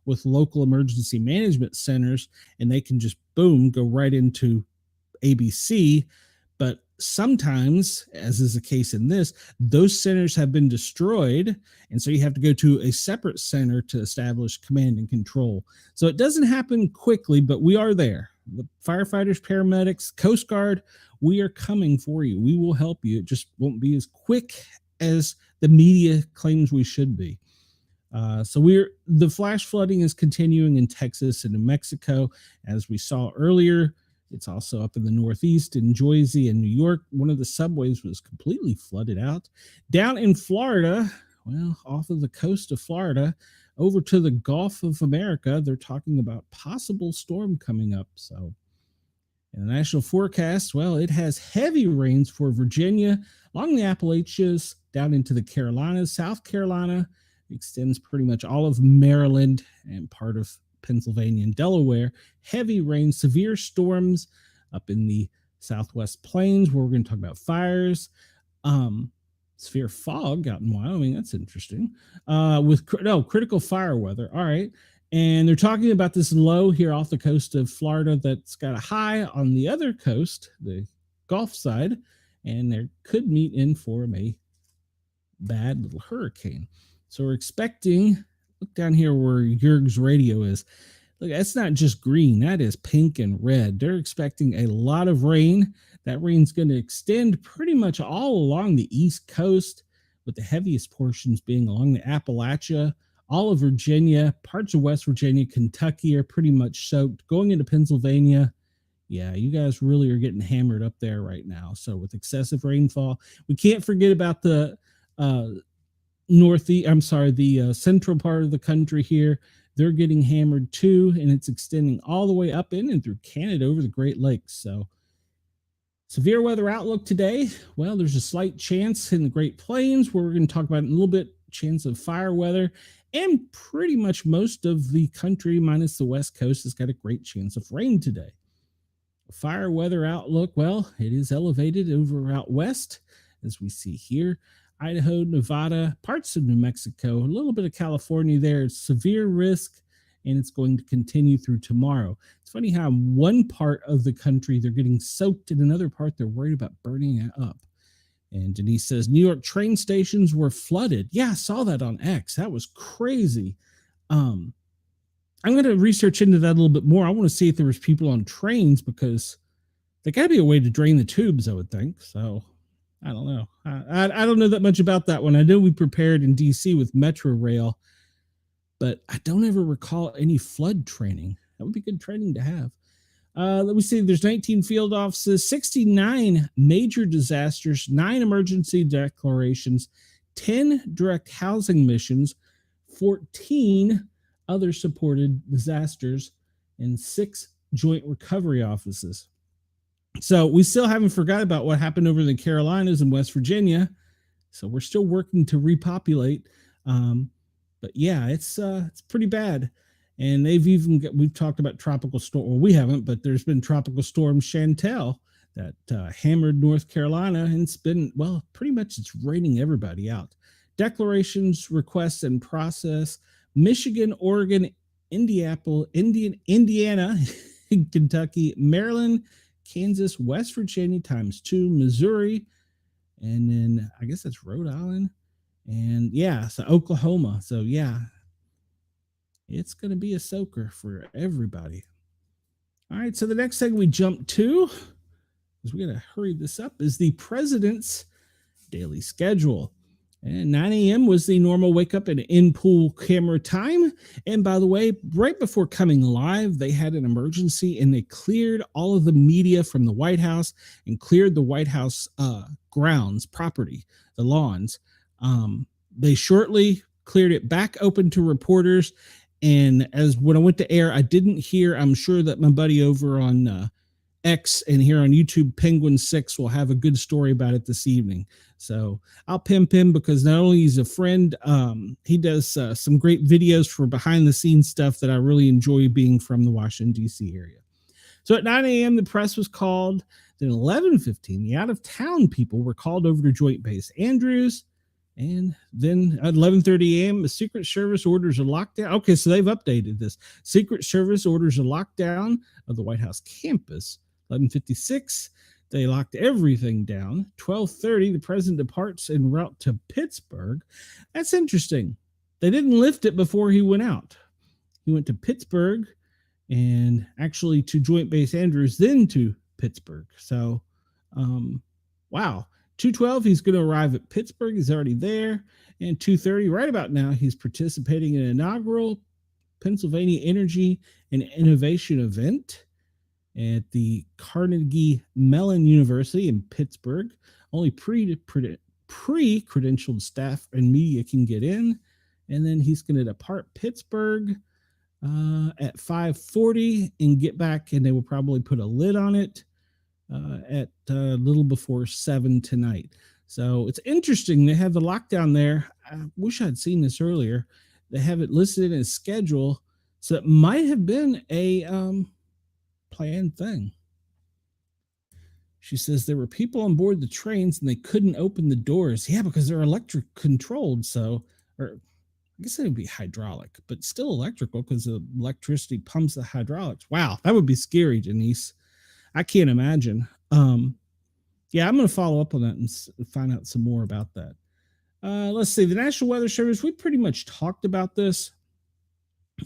with local emergency management centers, and they can just boom, go right into ABC. But sometimes, as is the case in this, those centers have been destroyed. And so you have to go to a separate center to establish command and control. So it doesn't happen quickly, but we are there. The firefighters, paramedics, Coast Guard, we are coming for you. We will help you. It just won't be as quick as the media claims we should be. So the flash flooding is continuing in Texas and New Mexico, as we saw earlier. It's also up in the Northeast in Jersey and New York. One of the subways was completely flooded out. Down in Florida, well, off of the coast of Florida, over to the Gulf of America, they're talking about possible storm coming up. So in the national forecast, well, it has heavy rains for Virginia, along the Appalachians, down into the Carolinas, South Carolina, extends pretty much all of Maryland and part of Pennsylvania and Delaware. Heavy rain, severe storms up in the Southwest Plains, where we're going to talk about fires. Severe fog out in Wyoming. That's interesting. With critical fire weather. All right. And they're talking about this low here off the coast of Florida that's got a high on the other coast, the Gulf side, and there could meet in form a bad little hurricane. So we're expecting, look down here where Jurg's radio is. Look, that's not just green. That is pink and red. They're expecting a lot of rain. That rain's going to extend pretty much all along the East Coast, with the heaviest portions being along the Appalachia. All of Virginia, parts of West Virginia, Kentucky are pretty much soaked. Going into Pennsylvania, yeah, you guys really are getting hammered up there right now. So with excessive rainfall, we can't forget about the central part of the country here. They're getting hammered too, and it's extending all the way up in and through Canada over the Great Lakes. So severe weather outlook today. Well, there's a slight chance in the Great Plains, where we're going to talk about in a little bit, chance of fire weather, and pretty much most of the country minus the West Coast has got a great chance of rain today. Fire weather outlook, well, it is elevated over out west, as we see here. Idaho, Nevada, parts of New Mexico, a little bit of California there. It's severe risk, and it's going to continue through tomorrow. It's funny how in one part of the country they're getting soaked, in another part they're worried about burning it up. And Denise says, New York train stations were flooded. Yeah, I saw that on X. That was crazy. I'm going to research into that a little bit more. I want to see if there was people on trains, because there got to be a way to drain the tubes, I would think. So I don't know. I don't know that much about that one. I know we prepared in DC with Metro Rail, but I don't ever recall any flood training. That would be good training to have. Let me see. There's 19 field offices, 69 major disasters, 9 emergency declarations, 10 direct housing missions, 14 other supported disasters, and 6 joint recovery offices. So we still haven't forgot about what happened over in the Carolinas and West Virginia. So we're still working to repopulate. But yeah, it's pretty bad. And we've talked about tropical storm. Well, we haven't, but there's been tropical storm Chantel that hammered North Carolina, and it's been, well, pretty much it's raining everybody out. Declarations, requests, and process. Michigan, Oregon, Indiana, Kentucky, Maryland, Kansas, West Virginia ×2, Missouri, and then I guess that's Rhode Island, and yeah, so Oklahoma. So yeah, it's going to be a soaker for everybody. All right, so the next thing we jump to, because we're going to hurry this up, is the president's daily schedule. And 9 a.m. was the normal wake up and in-pool camera time. And by the way, right before coming live, they had an emergency and they cleared all of the media from the White House and cleared the White House grounds, property, the lawns. They shortly cleared it back open to reporters. And as when I went to air, I didn't hear, I'm sure that my buddy over on X and here on YouTube, Penguin 6 will have a good story about it this evening. So I'll pimp him because not only he's a friend, he does some great videos for behind the scenes stuff that I really enjoy being from the Washington, D.C. area. So at 9 a.m., the press was called. Then 11:15, the out of town people were called over to Joint Base Andrews. And then at 11:30 a.m., the Secret Service orders a lockdown. Okay, so they've updated this. Secret Service orders a lockdown of the White House campus. 11:56, they locked everything down. 12:30, the president departs en route to Pittsburgh. That's interesting. They didn't lift it before he went out. He went to Pittsburgh and actually to Joint Base Andrews, then to Pittsburgh. So, wow. 2:12, he's going to arrive at Pittsburgh. He's already there. And 2:30, right about now, he's participating in an inaugural Pennsylvania Energy and Innovation event at the Carnegie Mellon University in Pittsburgh. Only pre-credentialed staff and media can get in. And then he's going to depart Pittsburgh at 5:40 and get back, and they will probably put a lid on it at a little before 7 tonight. So it's interesting. They have the lockdown there. I wish I'd seen this earlier. They have it listed in a schedule. So it might have been a planned thing. She says there were people on board the trains and they couldn't open the doors. Yeah, because they're electric controlled. So, or I guess it would be hydraulic, but still electrical because the electricity pumps the hydraulics. Wow, that would be scary, Denise. I can't imagine. Yeah, I'm going to follow up on that and find out some more about that. Let's see. The National Weather Service, we pretty much talked about this.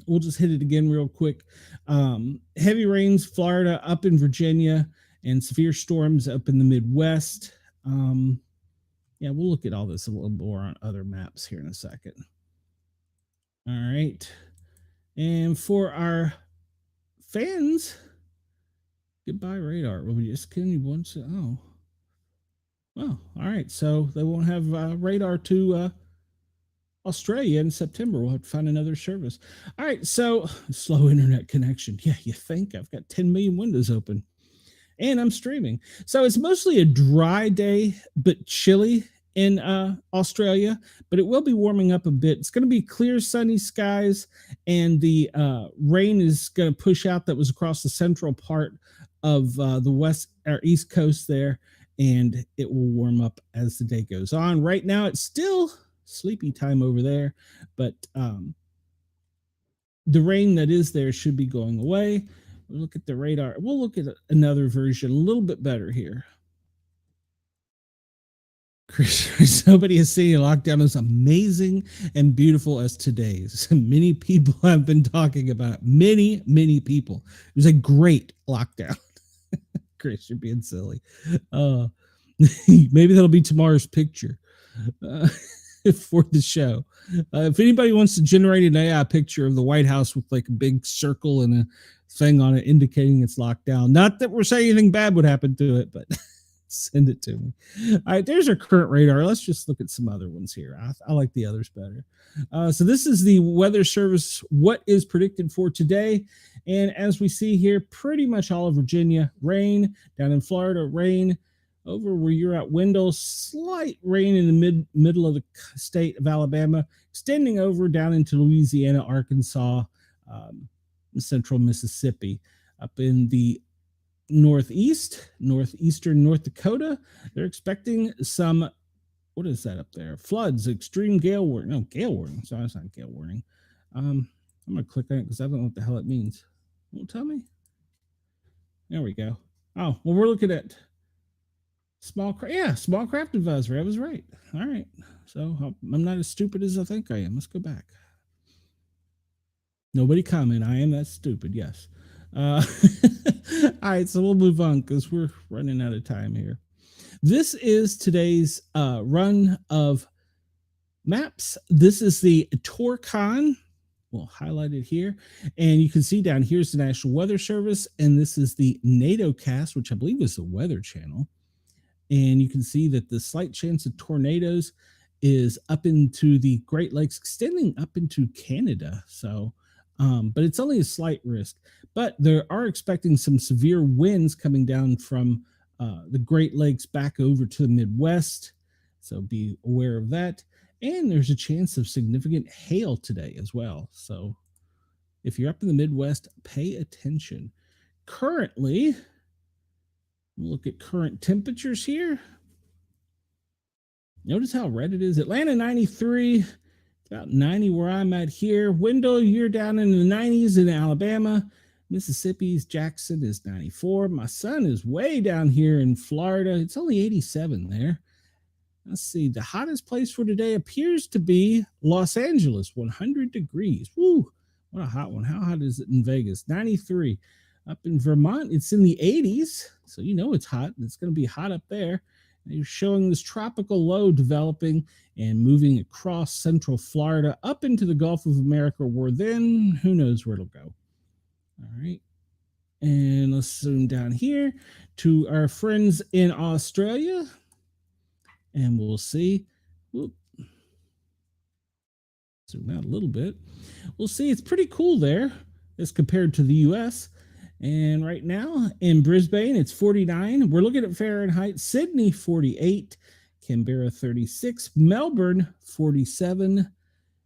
We'll just hit it again real quick. Heavy rains, Florida, up in Virginia, and severe storms up in the Midwest. Yeah, we'll look at all this a little more on other maps here in a second. All right. And for our fans, goodbye radar. Well, we just couldn't once. Oh, well, all right. So they won't have radar to Australia in September. We'll have to find another service. All right. So slow internet connection. Yeah, you think I've got 10 million windows open and I'm streaming. So it's mostly a dry day, but chilly in Australia, but it will be warming up a bit. It's going to be clear, sunny skies, and the rain is going to push out that was across the central part of the west or east coast there, and it will warm up as the day goes on. Right now, it's still sleepy time over there, but the rain that is there should be going away. We'll look at the radar. We'll look at another version, a little bit better here. Chris, nobody has seen a lockdown as amazing and beautiful as today's. Many people have been talking about it. Many people. It was a great lockdown. Chris, you're being silly. Maybe that'll be tomorrow's picture for the show. If anybody wants to generate an AI picture of the White House with like a big circle and a thing on it indicating it's locked down, not that we're saying anything bad would happen to it, but send it to me. All right, there's our current radar. Let's just look at some other ones here. I like the others better. So this is the Weather Service, what is predicted for today. And as we see here, pretty much all of Virginia, rain. Down in Florida, rain. Over where you're at, Wendell, slight rain in the middle of the state of Alabama, extending over down into Louisiana, Arkansas, central Mississippi. Up in the northeastern North Dakota, they're expecting some, what is that up there? Floods, extreme gale warning. No, gale warning. Sorry, it's not gale warning. I'm going to click on it because I don't know what the hell it means. Won't tell me. There we go. Oh, well, we're looking at small craft advisory. I was right. All right. So I'm not as stupid as I think I am. Let's go back. Nobody comment. I am that stupid. Yes. All right, so we'll move on because we're running out of time here. This is today's run of maps. This is the Torcon. We'll highlight it here. And you can see down here's the National Weather Service. And this is the NATO cast, which I believe is the Weather Channel. And you can see that the slight chance of tornadoes is up into the Great Lakes, extending up into Canada. So but it's only a slight risk. But they are expecting some severe winds coming down from the Great Lakes back over to the Midwest. So be aware of that. And there's a chance of significant hail today as well. So if you're up in the Midwest, pay attention. Currently, look at current temperatures here. Notice how red it is. Atlanta 93, about 90 where I'm at here. Wendell, you're down in the 90s in Alabama. Mississippi's Jackson is 94. My son is way down here in Florida. It's only 87 there. Let's see. The hottest place for today appears to be Los Angeles, 100 degrees. Woo! What a hot one. How hot is it in Vegas? 93. Up in Vermont, it's in the 80s. So you know it's hot. It's going to be hot up there. They're showing this tropical low developing and moving across central Florida up into the Gulf of America, where then who knows where it'll go. All right. And let's zoom down here to our friends in Australia. And we'll see. Whoop. Zoom out a little bit. We'll see it's pretty cool there as compared to the US. And right now in Brisbane, it's 49. We're looking at Fahrenheit. Sydney, 48. Canberra, 36. Melbourne, 47.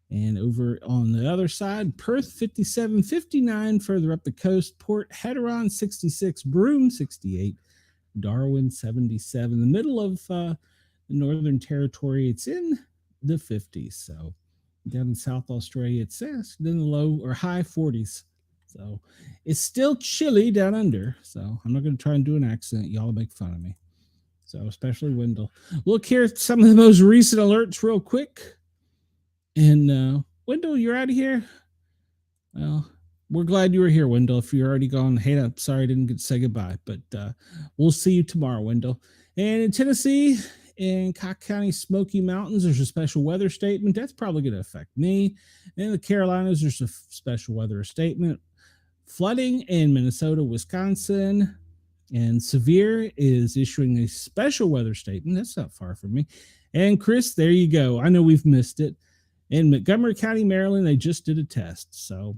And over on the other side, Perth, 57. 59 further up the coast. Port Hedron, 66. Broome, 68. Darwin, 77. The middle of the Northern Territory, it's in the 50s. So down in South Australia, it's in the low or high 40s. So it's still chilly down under. So I'm not going to try and do an accent. Y'all make fun of me. So especially Wendell. Look here at some of the most recent alerts real quick. And Wendell, you're out of here. Well, we're glad you were here, Wendell. If you're already gone, hey, I'm sorry I didn't get to say goodbye. But we'll see you tomorrow, Wendell. And in Tennessee, in Cock County, Smoky Mountains, there's a special weather statement. That's probably going to affect me. In the Carolinas, there's a special weather statement. Flooding in Minnesota, Wisconsin, and Severe is issuing a special weather statement. That's not far from me. And Chris, there you go. I know we've missed it. In Montgomery County, Maryland, they just did a test. So,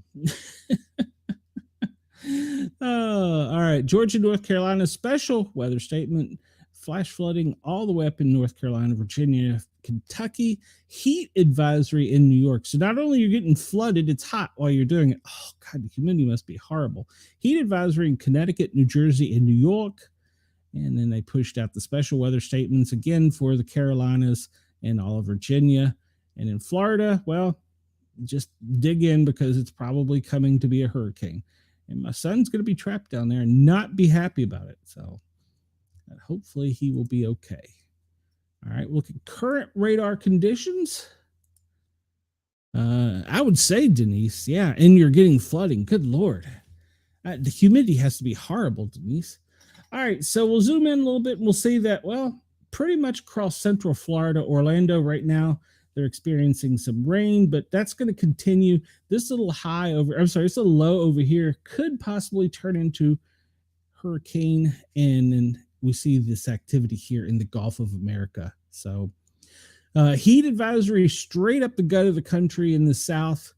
all right. Georgia, North Carolina, special weather statement. Flash flooding all the way up in North Carolina, Virginia, Kentucky, heat advisory in New York. So not only you're getting flooded, it's hot while you're doing it. Oh, God, the humidity must be horrible. Heat advisory in Connecticut, New Jersey, and New York. And then they pushed out the special weather statements again for the Carolinas and all of Virginia. And in Florida, well, just dig in because it's probably coming to be a hurricane. And my son's going to be trapped down there and not be happy about it. So hopefully he will be okay. All right, look at current radar conditions. I would say, Denise, yeah, and you're getting flooding. Good Lord. The humidity has to be horrible, Denise. All right, so we'll zoom in a little bit and we'll see that, well, pretty much across central Florida, Orlando right now, they're experiencing some rain, but that's going to continue. This little high over, I'm sorry, this little low over here could possibly turn into hurricane, and then we see this activity here in the Gulf of America. So heat advisory straight up the gut of the country in the south,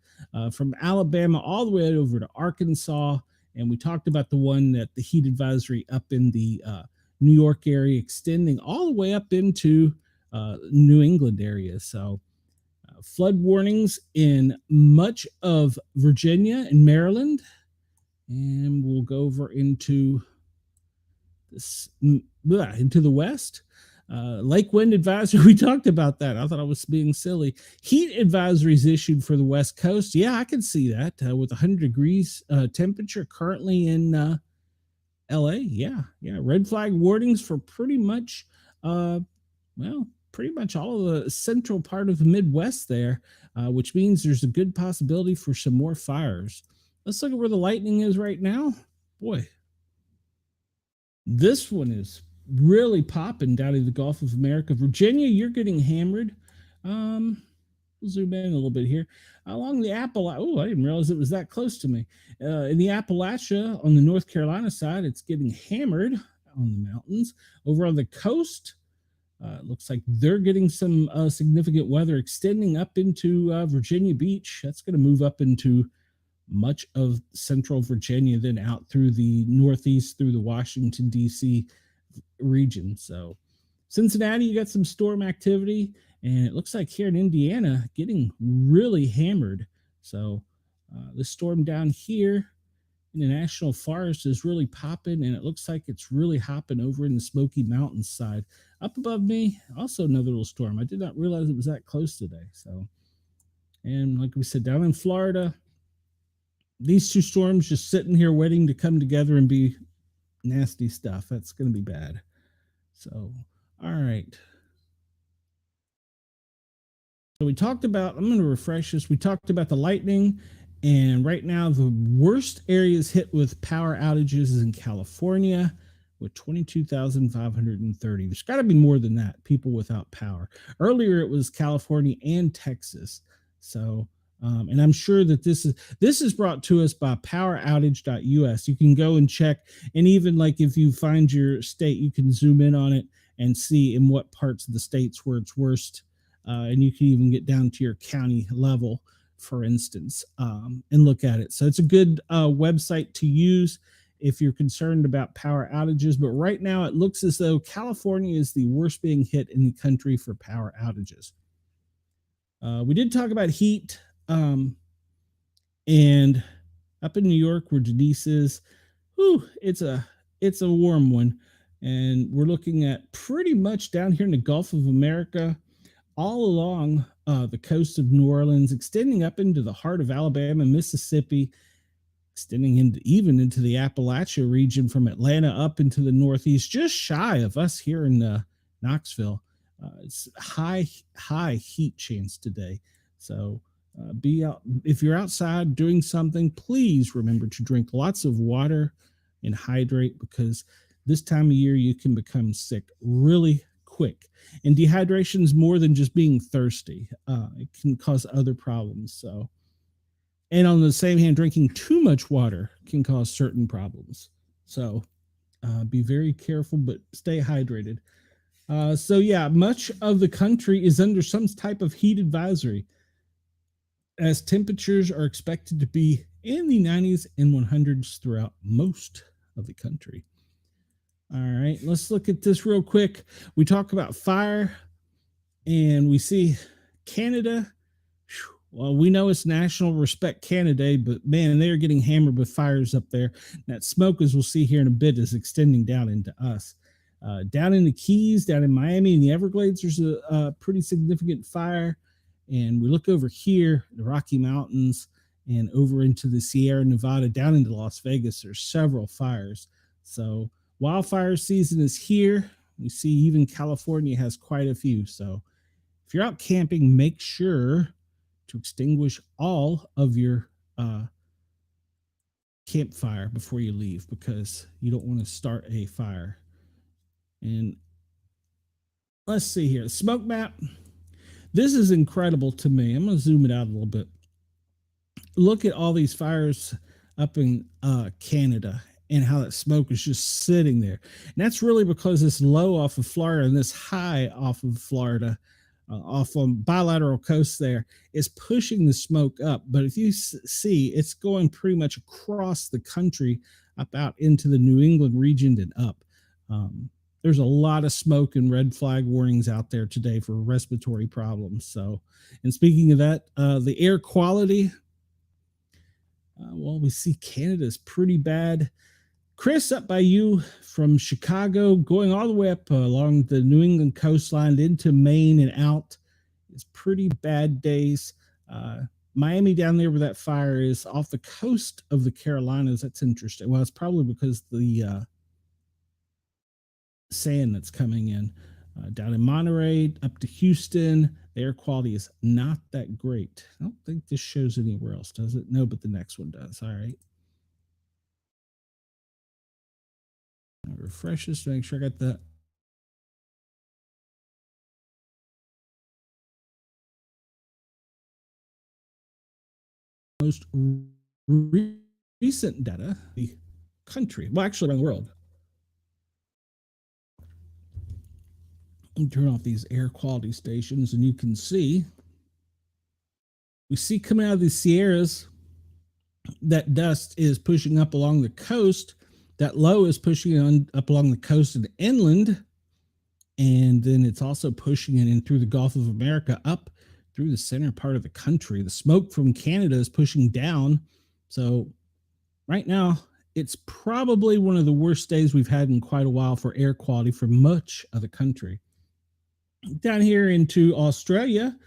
from Alabama all the way over to Arkansas. And we talked about the one that the heat advisory up in the New York area, extending all the way up into New England area. So flood warnings in much of Virginia and Maryland. And we'll go over into this, into the west. Lake wind advisory, we talked about that. I thought I was being silly. Heat advisories issued for the West Coast. Yeah, I can see that with 100 degrees temperature currently in LA. Yeah. Red flag warnings for pretty much, pretty much all of the central part of the Midwest there, which means there's a good possibility for some more fires. Let's look at where the lightning is right now. Boy, this one is really popping down in the Gulf of America. Virginia, you're getting hammered. We'll zoom in a little bit here. Along the Appalachia, oh, I didn't realize it was that close to me. In the Appalachia, on the North Carolina side, it's getting hammered on the mountains. Over on the coast, it looks like they're getting some significant weather extending up into Virginia Beach. That's going to move up into much of central Virginia, then out through the Northeast, through the Washington, D.C. region. So Cincinnati, you got some storm activity, and it looks like here in Indiana, getting really hammered. So the storm down here in the National Forest is really popping, and it looks like it's really hopping over in the Smoky Mountains side. Up above me, also another little storm. I did not realize it was that close today. So, and like we said, down in Florida, these two storms just sitting here waiting to come together and be nasty stuff. That's going to be bad. So, all right. So we talked about, I'm going to refresh this. We talked about the lightning, and right now the worst areas hit with power outages is in California with 22,530. There's got to be more than that, people without power. Earlier it was California and Texas. So, and I'm sure that this is brought to us by poweroutage.us. You can go and check, and even like if you find your state, you can zoom in on it and see in what parts of the states where it's worst. And you can even get down to your county level, for instance, and look at it. So it's a good website to use if you're concerned about power outages. But right now it looks as though California is the worst being hit in the country for power outages. We did talk about heat, and up in New York where Denise is, it's a warm one. And we're looking at pretty much down here in the Gulf of America, all along the coast of New Orleans, extending up into the heart of Alabama, Mississippi, extending even into the Appalachia region from Atlanta up into the Northeast, just shy of us here in Knoxville. It's high heat chance today. So be out. If you're outside doing something, please remember to drink lots of water and hydrate, because this time of year you can become sick really quick. And dehydration is more than just being thirsty. It can cause other problems. So, and on the same hand, drinking too much water can cause certain problems. So be very careful, but stay hydrated. So yeah, much of the country is under some type of heat advisory, as temperatures are expected to be in the 90s and 100s throughout most of the country. All right, let's look at this real quick. We talk about fire, and we see Canada. Well, we know it's National Respect Canada Day, but man, they're getting hammered with fires up there. That smoke, as we'll see here in a bit, is extending down into us. Down in the Keys, down in Miami and the Everglades, there's a pretty significant fire. And we look over here, the Rocky Mountains, and over into the Sierra Nevada, down into Las Vegas, there's several fires. So wildfire season is here. We see even California has quite a few. So if you're out camping, make sure to extinguish all of your campfire before you leave, because you don't want to start a fire. And let's see here, the smoke map. This is incredible to me. I'm going to zoom it out a little bit. Look at all these fires up in Canada, and how that smoke is just sitting there. And that's really because this low off of Florida and this high off of Florida, off on bilateral coast there, is pushing the smoke up. But if you see, it's going pretty much across the country, up out into the New England region and up. There's a lot of smoke and red flag warnings out there today for respiratory problems. So, and speaking of that, the air quality, well, we see Canada's pretty bad. Chris, up by you from Chicago, going all the way up along the New England coastline into Maine and out, is pretty bad days. Miami down there where that fire is, off the coast of the Carolinas. That's interesting. Well, it's probably because the sand that's coming in. Down in Monterey, up to Houston, the air quality is not that great. I don't think this shows anywhere else, does it? No, but the next one does. All right. I'll refresh this to make sure I got that. Most recent data, the country, well, actually around the world. Turn off these air quality stations, and you can see, we see coming out of the Sierras, that dust is pushing up along the coast. That low is pushing up along the coast and inland. And then it's also pushing it in through the Gulf of America up through the center part of the country. The smoke from Canada is pushing down. So right now, it's probably one of the worst days we've had in quite a while for air quality for much of the country. Down here into Australia,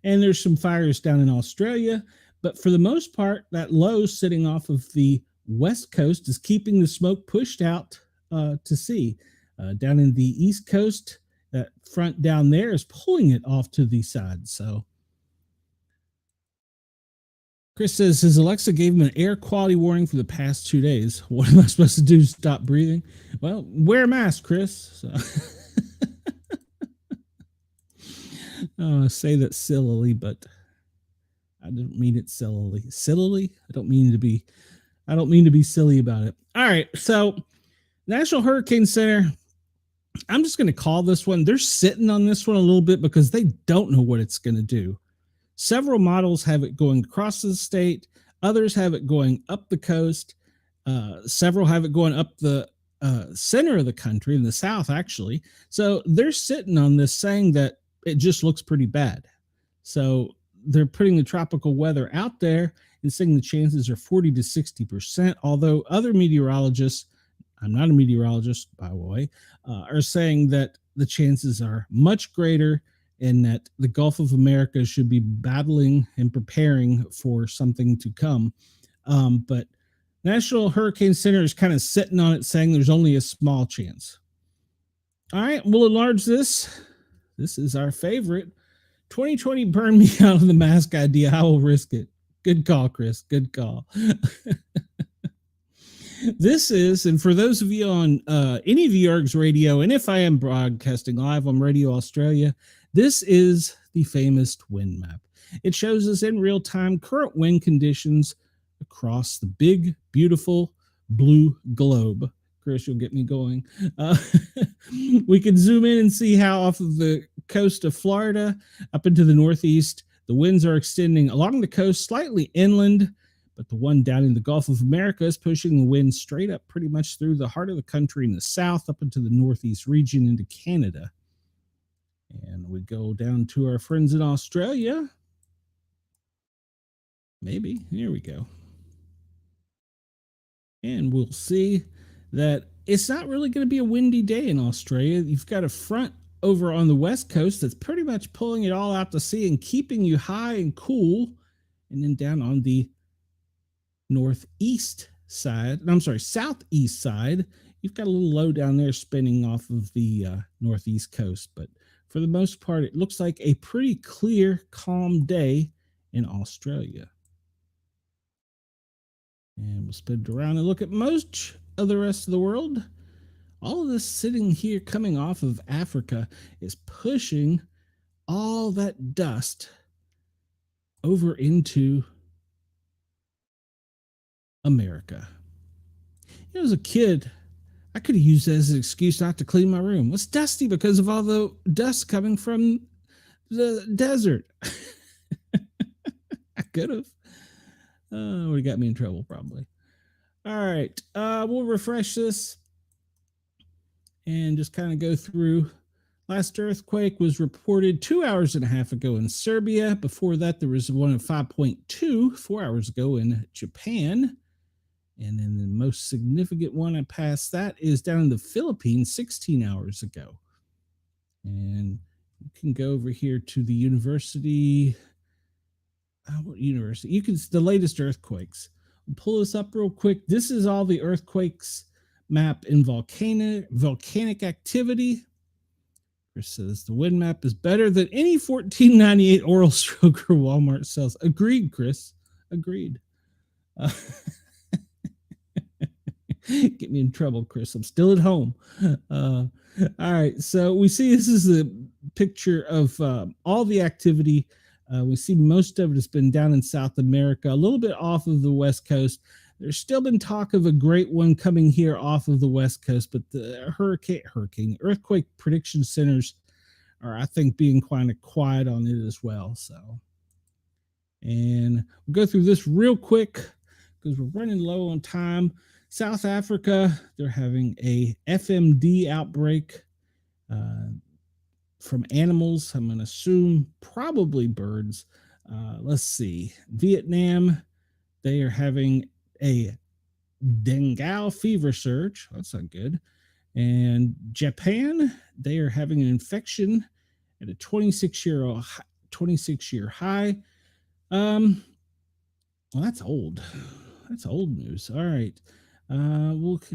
and there's some fires down in Australia, but for the most part, that low sitting off of the west coast is keeping the smoke pushed out to sea. Down in the east coast, that front down there is pulling it off to the side. So Chris says his Alexa gave him an air quality warning for the past 2 days. What am I supposed to do? Stop breathing? Well, wear a mask, Chris. So. Say that sillily, but I don't mean it sillily. Sillily? I don't mean to be silly about it. All right, so National Hurricane Center, I'm just going to call this one. They're sitting on this one a little bit because they don't know what it's going to do. Several models have it going across the state. Others have it going up the coast. Several have it going up the center of the country, in the south, actually. So they're sitting on this saying that it just looks pretty bad. So they're putting the tropical weather out there and saying the chances are 40 to 60%, although other meteorologists, I'm not a meteorologist, by the way, are saying that the chances are much greater and that the Gulf of America should be battling and preparing for something to come. But National Hurricane Center is kind of sitting on it, saying there's only a small chance. All right, we'll enlarge this. This is our favorite. 2020 burned me out of the mask idea. I will risk it. Good call, Chris. Good call. This is, and for those of you on any of VRG's radio, and if I am broadcasting live on Radio Australia, this is the famous wind map. It shows us in real time current wind conditions across the big, beautiful blue globe. Chris, you'll get me going. We can zoom in and see how off of the coast of Florida up into the northeast, the winds are extending along the coast, slightly inland, but the one down in the Gulf of America is pushing the wind straight up pretty much through the heart of the country in the south, up into the northeast region into Canada. And we go down to our friends in Australia. Maybe. Here we go. And we'll see that it's not really going to be a windy day in Australia. You've got a front over on the west coast that's pretty much pulling it all out to sea and keeping you high and cool. And then down on the southeast side, you've got a little low down there spinning off of the northeast coast. But for the most part, it looks like a pretty clear, calm day in Australia. And we'll spin it around and look at most of the rest of the world. All of this sitting here coming off of Africa is pushing all that dust over into America. You know, as a kid, I could have used that as an excuse not to clean my room. It's dusty because of all the dust coming from the desert. I could have. Would have got me in trouble, probably. All right. We'll refresh this and just kind of go through. Last earthquake was reported 2 hours and a half ago in Serbia. Before that, there was one of 5.2 4 hours ago in Japan. And then the most significant one past that is down in the Philippines 16 hours ago. And you can go over here to the university. What university? You can, the latest earthquakes. I'll pull this up real quick. This is all the earthquakes map in volcanic activity. Chris says the wind map is better than any 1498 Oral Stroker Walmart sells. Agreed, Chris. Agreed. Get me in trouble, Chris. I'm still at home. All right. So we see this is a picture of all the activity. We see most of it has been down in South America, a little bit off of the West Coast. There's still been talk of a great one coming here off of the West Coast, but the earthquake prediction centers are, I think, being kind of quiet on it as well. So, and we'll go through this real quick. because we're running low on time. South Africa, they're having a FMD outbreak from animals. I'm going to assume probably birds. Let's see. Vietnam, they are having a dengue fever surge. That's not good. And Japan, they are having an infection at a 26-year high. Well, that's old. That's old news. All right. Burundi,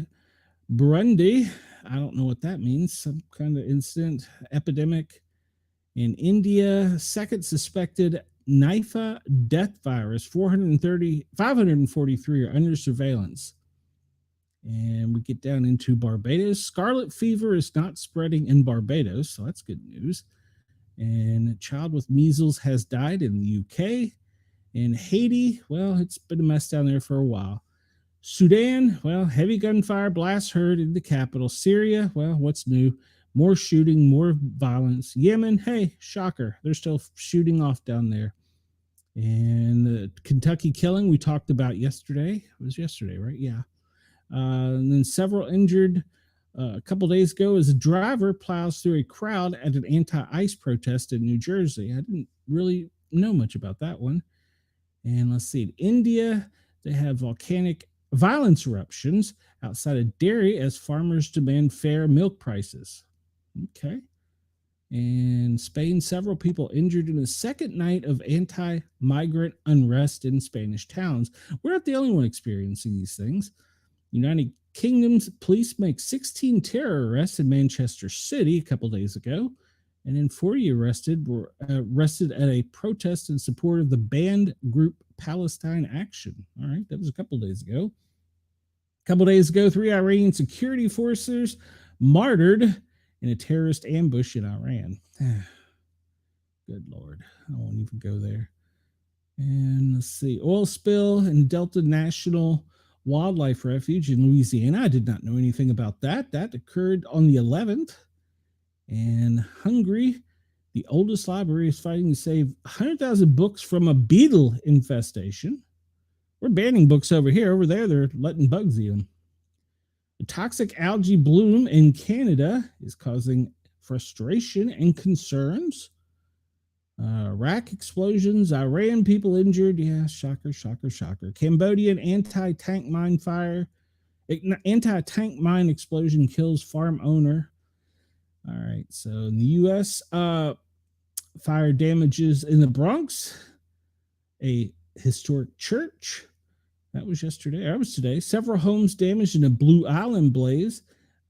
I don't know what that means. Some kind of incident, epidemic. In India, second suspected Nipah death virus, 543 are under surveillance. And we get down into Barbados. Scarlet fever is not spreading in Barbados, so that's good news. And a child with measles has died in the UK. In Haiti, well, it's been a mess down there for a while. Sudan, well, heavy gunfire blast heard in the capital. Syria, well, what's new? More shooting, more violence. Yemen, hey, shocker, they're still shooting off down there. And the Kentucky killing we talked about yesterday. It was yesterday, right? Yeah. And then several injured a couple days ago as a driver plows through a crowd at an anti-ICE protest in New Jersey. I didn't really know much about that one. And let's see, in India, they have volcanic violence eruptions outside of dairy as farmers demand fair milk prices. Okay. And Spain, several people injured in the second night of anti-migrant unrest in Spanish towns. We're not the only one experiencing these things. United Kingdom's police make 16 terror arrests in Manchester City a couple days ago. And then 40 were arrested at a protest in support of the banned group Palestine Action. All right, that was a couple days ago. A couple days ago, 3 Iranian security forces martyred in a terrorist ambush in Iran. Good Lord, I won't even go there. And let's see, oil spill in Delta National Wildlife Refuge in Louisiana. I did not know anything about that. That occurred on the 11th. And Hungary, the oldest library, is fighting to save 100,000 books from a beetle infestation. We're banning books over here. Over there, they're letting bugs eat them. The toxic algae bloom in Canada is causing frustration and concerns. Iraq explosions, Iran people injured. Yeah, shocker, shocker, shocker. Cambodian anti-tank mine explosion kills farm owner. All right, so in the U.S., fire damages in the Bronx, a historic church. That was yesterday. That was today. Several homes damaged in a Blue Island blaze.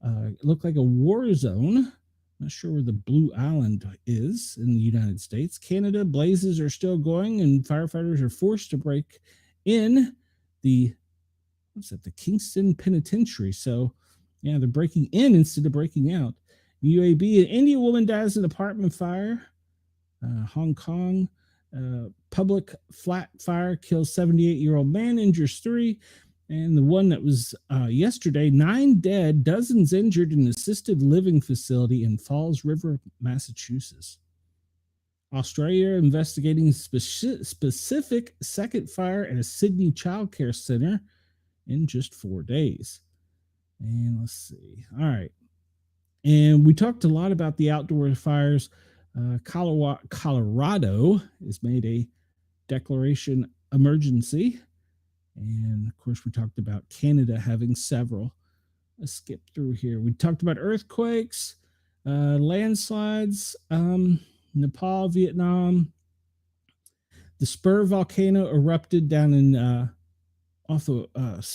It looked like a war zone. Not sure where the Blue Island is in the United States. Canada, blazes are still going, and firefighters are forced to break in the Kingston Penitentiary. So, yeah, they're breaking in instead of breaking out. UAB, an Indian woman dies in an apartment fire. Hong Kong, public flat fire kills 78-year-old man, injures 3. And the one that was yesterday, 9 dead, dozens injured in an assisted living facility in Falls River, Massachusetts. Australia investigating specific second fire at a Sydney childcare center in just 4 days. And let's see. All right. And we talked a lot about the outdoor fires. Colorado has made a declaration emergency. And of course, we talked about Canada having several. Let's skip through here. We talked about earthquakes, landslides, Nepal, Vietnam. The Spur volcano erupted down in off the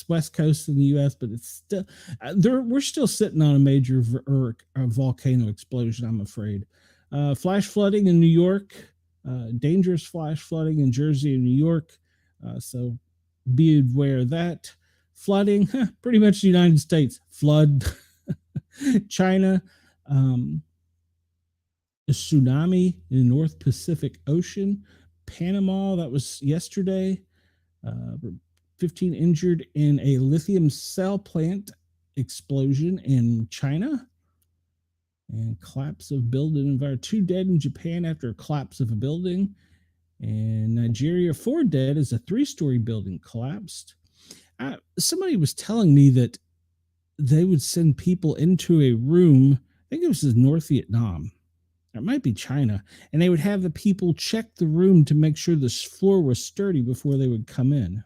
west coast of the U.S., but it's still we're still sitting on a major volcano explosion, I'm afraid. Flash flooding in New York, dangerous flash flooding in Jersey and New York. So be aware of that. Flooding, pretty much the United States. Flood. China, a tsunami in the North Pacific Ocean. Panama, that was yesterday. 15 injured in a lithium cell plant explosion in China. And collapse of building. 2 dead in Japan after a collapse of a building. And Nigeria, 4 dead as a 3-story building collapsed. Somebody was telling me that they would send people into a room. I think it was in North Vietnam. It might be China. And they would have the people check the room to make sure the floor was sturdy before they would come in.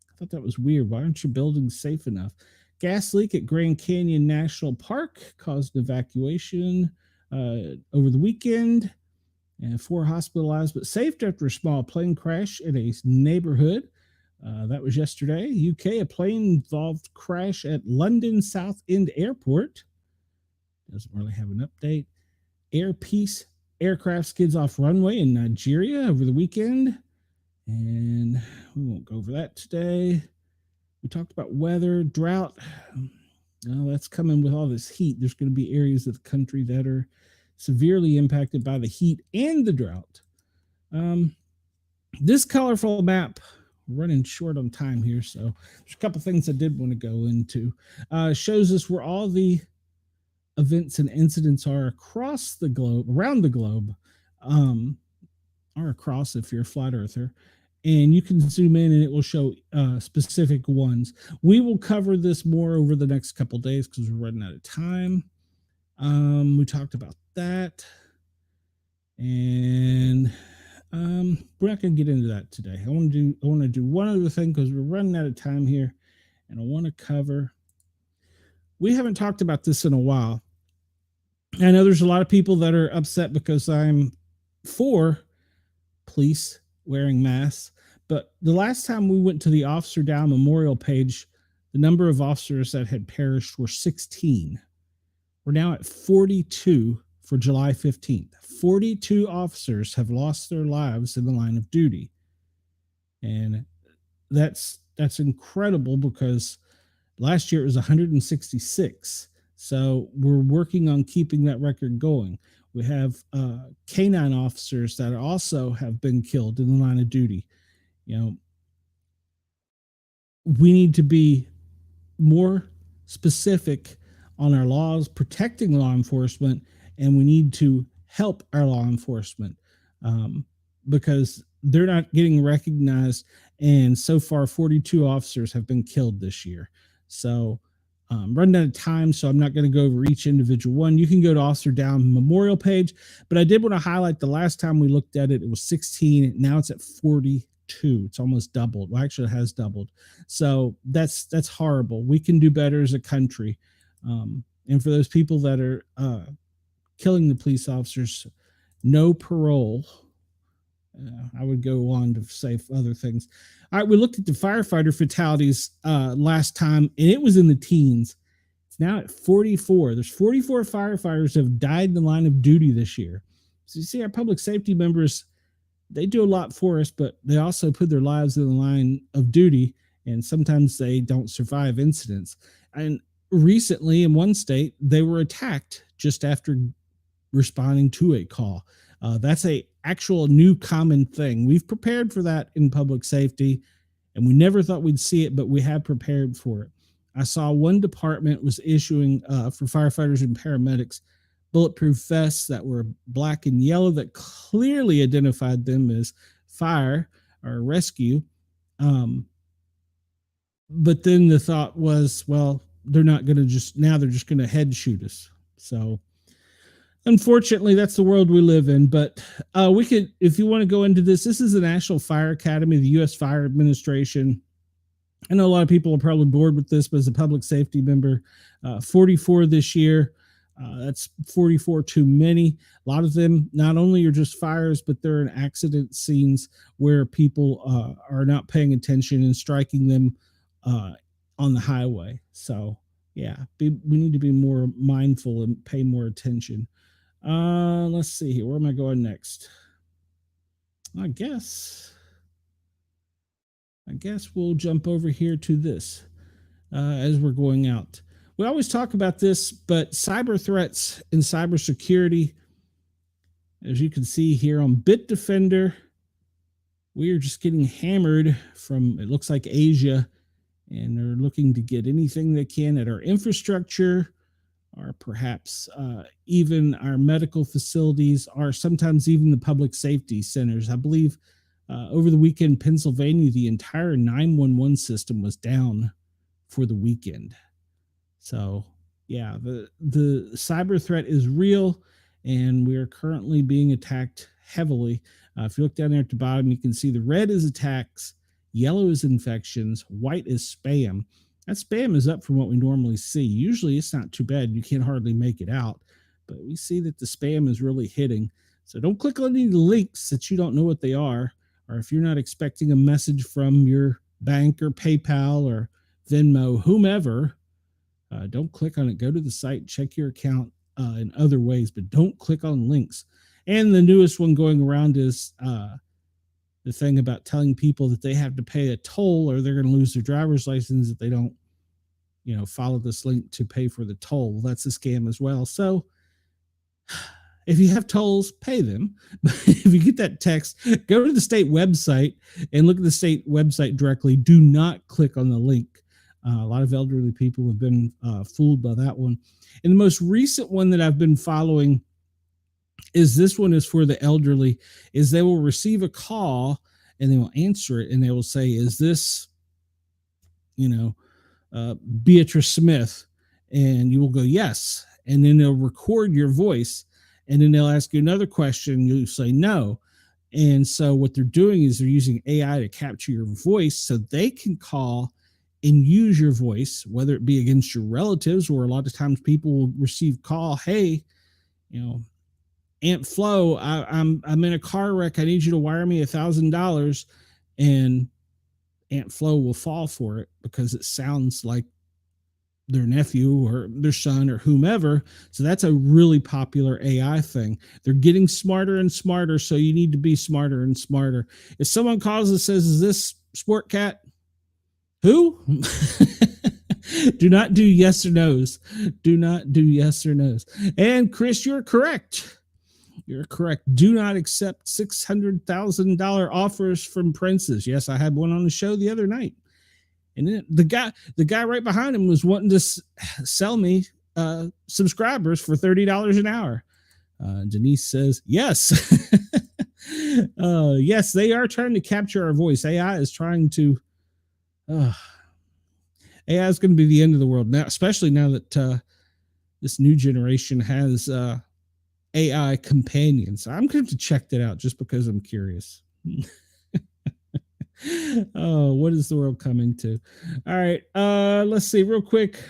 I thought that was weird. Why aren't your buildings safe enough? Gas leak at Grand Canyon National Park caused evacuation over the weekend. And 4 hospitalized but saved after a small plane crash in a neighborhood. That was yesterday. UK, a plane-involved crash at London Southend Airport. Doesn't really have an update. Air Peace aircraft skids off runway in Nigeria over the weekend. And we won't go over that today. We talked about weather, drought. Well, that's coming with all this heat. There's going to be areas of the country that are severely impacted by the heat and the drought. This colorful map, running short on time here, so there's a couple things I did want to go into. Shows us where all the events and incidents are across the globe, around the globe, or across if you're a flat earther. And you can zoom in and it will show specific ones. We will cover this more over the next couple days because we're running out of time. We talked about that. And we're not going to get into that today. I want to do one other thing because we're running out of time here. And I want to cover. We haven't talked about this in a while. I know there's a lot of people that are upset because I'm for police wearing masks. But the last time we went to the Officer Down Memorial page, the number of officers that had perished were 16. We're now at 42 for July 15th. 42 officers have lost their lives in the line of duty. And that's incredible because last year it was 166. So we're working on keeping that record going. We have canine officers that also have been killed in the line of duty. You know, we need to be more specific on our laws protecting law enforcement, and we need to help our law enforcement because they're not getting recognized. And so far, 42 officers have been killed this year. So running out of time, so I'm not going to go over each individual one. You can go to Officer Down Memorial page, but I did want to highlight the last time we looked at it, it was 16. Now it's at 42. It's almost doubled. Well, actually, it has doubled. So that's horrible. We can do better as a country. And for those people that are killing the police officers, no parole. I would go on to say other things. All right, we looked at the firefighter fatalities last time, and it was in the teens. It's now at 44. There's 44 firefighters who have died in the line of duty this year. So you see, our public safety members, they do a lot for us, but they also put their lives in the line of duty, and sometimes they don't survive incidents. And recently, in one state, they were attacked just after responding to a call. That's a actual new common thing. We've prepared for that in public safety, and we never thought we'd see it, but we have prepared for it. I saw one department was issuing for firefighters and paramedics bulletproof vests that were black and yellow that clearly identified them as fire or rescue. But then the thought was, well, they're not going to they're just going to head shoot us. So unfortunately, that's the world we live in. But we could, if you want to go into this is the National Fire Academy, the U.S. Fire Administration. I know a lot of people are probably bored with this, but as a public safety member, 44 this year. That's 44 too many. A lot of them not only are just fires, but they're in accident scenes where people are not paying attention and striking them on the highway. So, yeah, we need to be more mindful and pay more attention. Let's see here. Where am I going next? I guess we'll jump over here to this as we're going out. We always talk about this, but cyber threats and cybersecurity, as you can see here on Bitdefender, we are just getting hammered from, it looks like Asia, and they're looking to get anything they can at our infrastructure, or perhaps even our medical facilities, or sometimes even the public safety centers. I believe Over the weekend, Pennsylvania, the entire 911 system was down for the weekend. So, yeah, the cyber threat is real, and we are currently being attacked heavily. If you look down there at the bottom, you can see the red is attacks, yellow is infections, white is spam. That spam is up from what we normally see. Usually it's not too bad. You can't hardly make it out, but we see that the spam is really hitting. So don't click on any links that you don't know what they are, or if you're not expecting a message from your bank or PayPal or Venmo, whomever, don't click on it. Go to the site, check your account in other ways, but don't click on links. And the newest one going around is the thing about telling people that they have to pay a toll or they're going to lose their driver's license if they don't, follow this link to pay for the toll. Well, that's a scam as well. So if you have tolls, pay them. But if you get that text, go to the state website and look at the state website directly. Do not click on the link. A lot of elderly people have been fooled by that one. And the most recent one that I've been following is this one is for the elderly, is they will receive a call and they will answer it and they will say, is this, Beatrice Smith? And you will go, yes. And then they'll record your voice and then they'll ask you another question. You say no. And so what they're doing is they're using AI to capture your voice so they can call and use your voice, whether it be against your relatives, or a lot of times people will receive call, hey, Aunt Flo, I'm in a car wreck. I need you to wire me $1,000, and Aunt Flo will fall for it because it sounds like their nephew or their son or whomever. So that's a really popular AI thing. They're getting smarter and smarter, so you need to be smarter and smarter. If someone calls and says, "Is this Sportcat?" Who? Do not do yes or no's. Do not do yes or no's. And Chris, you're correct. You're correct. Do not accept $600,000 offers from princes. Yes, I had one on the show the other night. And then the guy right behind him was wanting to sell me subscribers for $30 an hour. Denise says, yes. Yes, they are trying to capture our voice. AI is trying to... AI is going to be the end of the world now, especially now that this new generation has AI companions. I'm going to check that out just because I'm curious. Oh, what is the world coming to? All right, let's see real quick.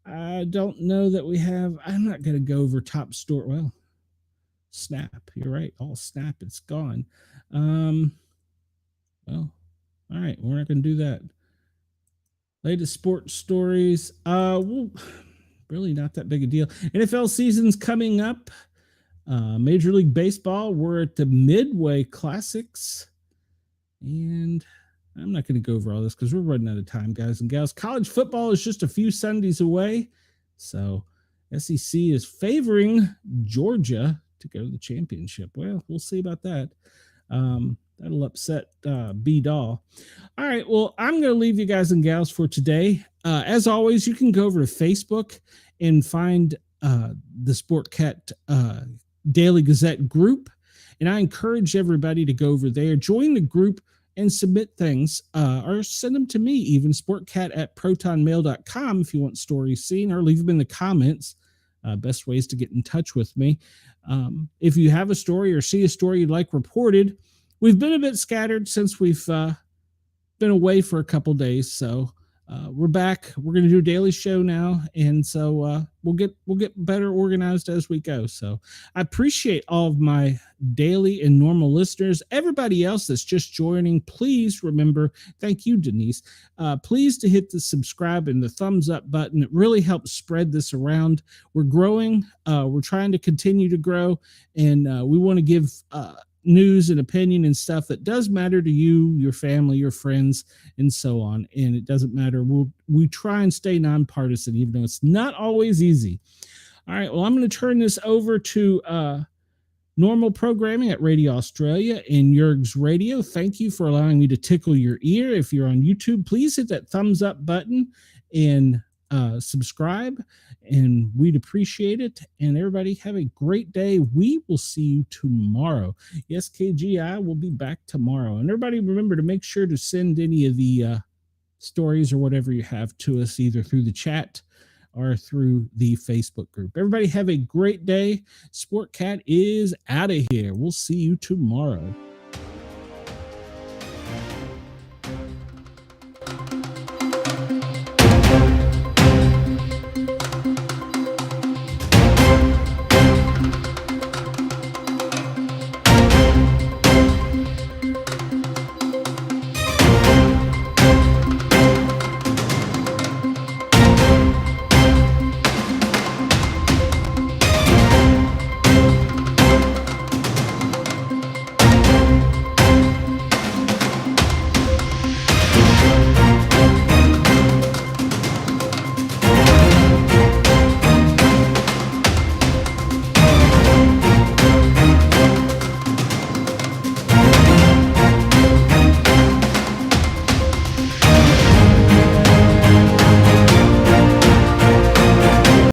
I don't know that we have. I'm not going to go over top store. Well, Snap. You're right. All Snap. It's gone. Well, all right. We're not going to do that. Latest sports stories. Well, really not that big a deal. NFL season's coming up. Major League Baseball, we're at the Midway Classics. And I'm not going to go over all this because we're running out of time, guys and gals. College football is just a few Sundays away. So SEC is favoring Georgia to go to the championship. Well, we'll see about that. That'll upset B-Doll. All right, well, I'm going to leave you guys and gals for today. As always, you can go over to Facebook and find the Sportcat Daily Gazette group. And I encourage everybody to go over there, join the group, and submit things, or send them to me, even sportcat@protonmail.com if you want stories seen, or leave them in the comments. Best ways to get in touch with me. If you have a story or see a story you'd like reported, we've been a bit scattered since we've been away for a couple days, so we're back. We're going to do a daily show now, and so we'll get better organized as we go. So I appreciate all of my daily and normal listeners. Everybody else that's just joining, please remember, thank you, Denise, please to hit the subscribe and the thumbs up button. It really helps spread this around. We're growing. We're trying to continue to grow, and we want to give news and opinion and stuff that does matter to you, your family, your friends, and so on. And it doesn't matter. We try and stay nonpartisan, even though it's not always easy. All right. Well, I'm going to turn this over to normal programming at Radio Australia and Yerg's Radio. Thank you for allowing me to tickle your ear. If you're on YouTube, please hit that thumbs up button and subscribe, and we'd appreciate it. And everybody have a great day. We will see you tomorrow. Yes, KGI will be back tomorrow. And everybody remember to make sure to send any of the stories or whatever you have to us, either through the chat or through the Facebook group. Everybody have a great day. Sportcat is out of here. We'll see you tomorrow.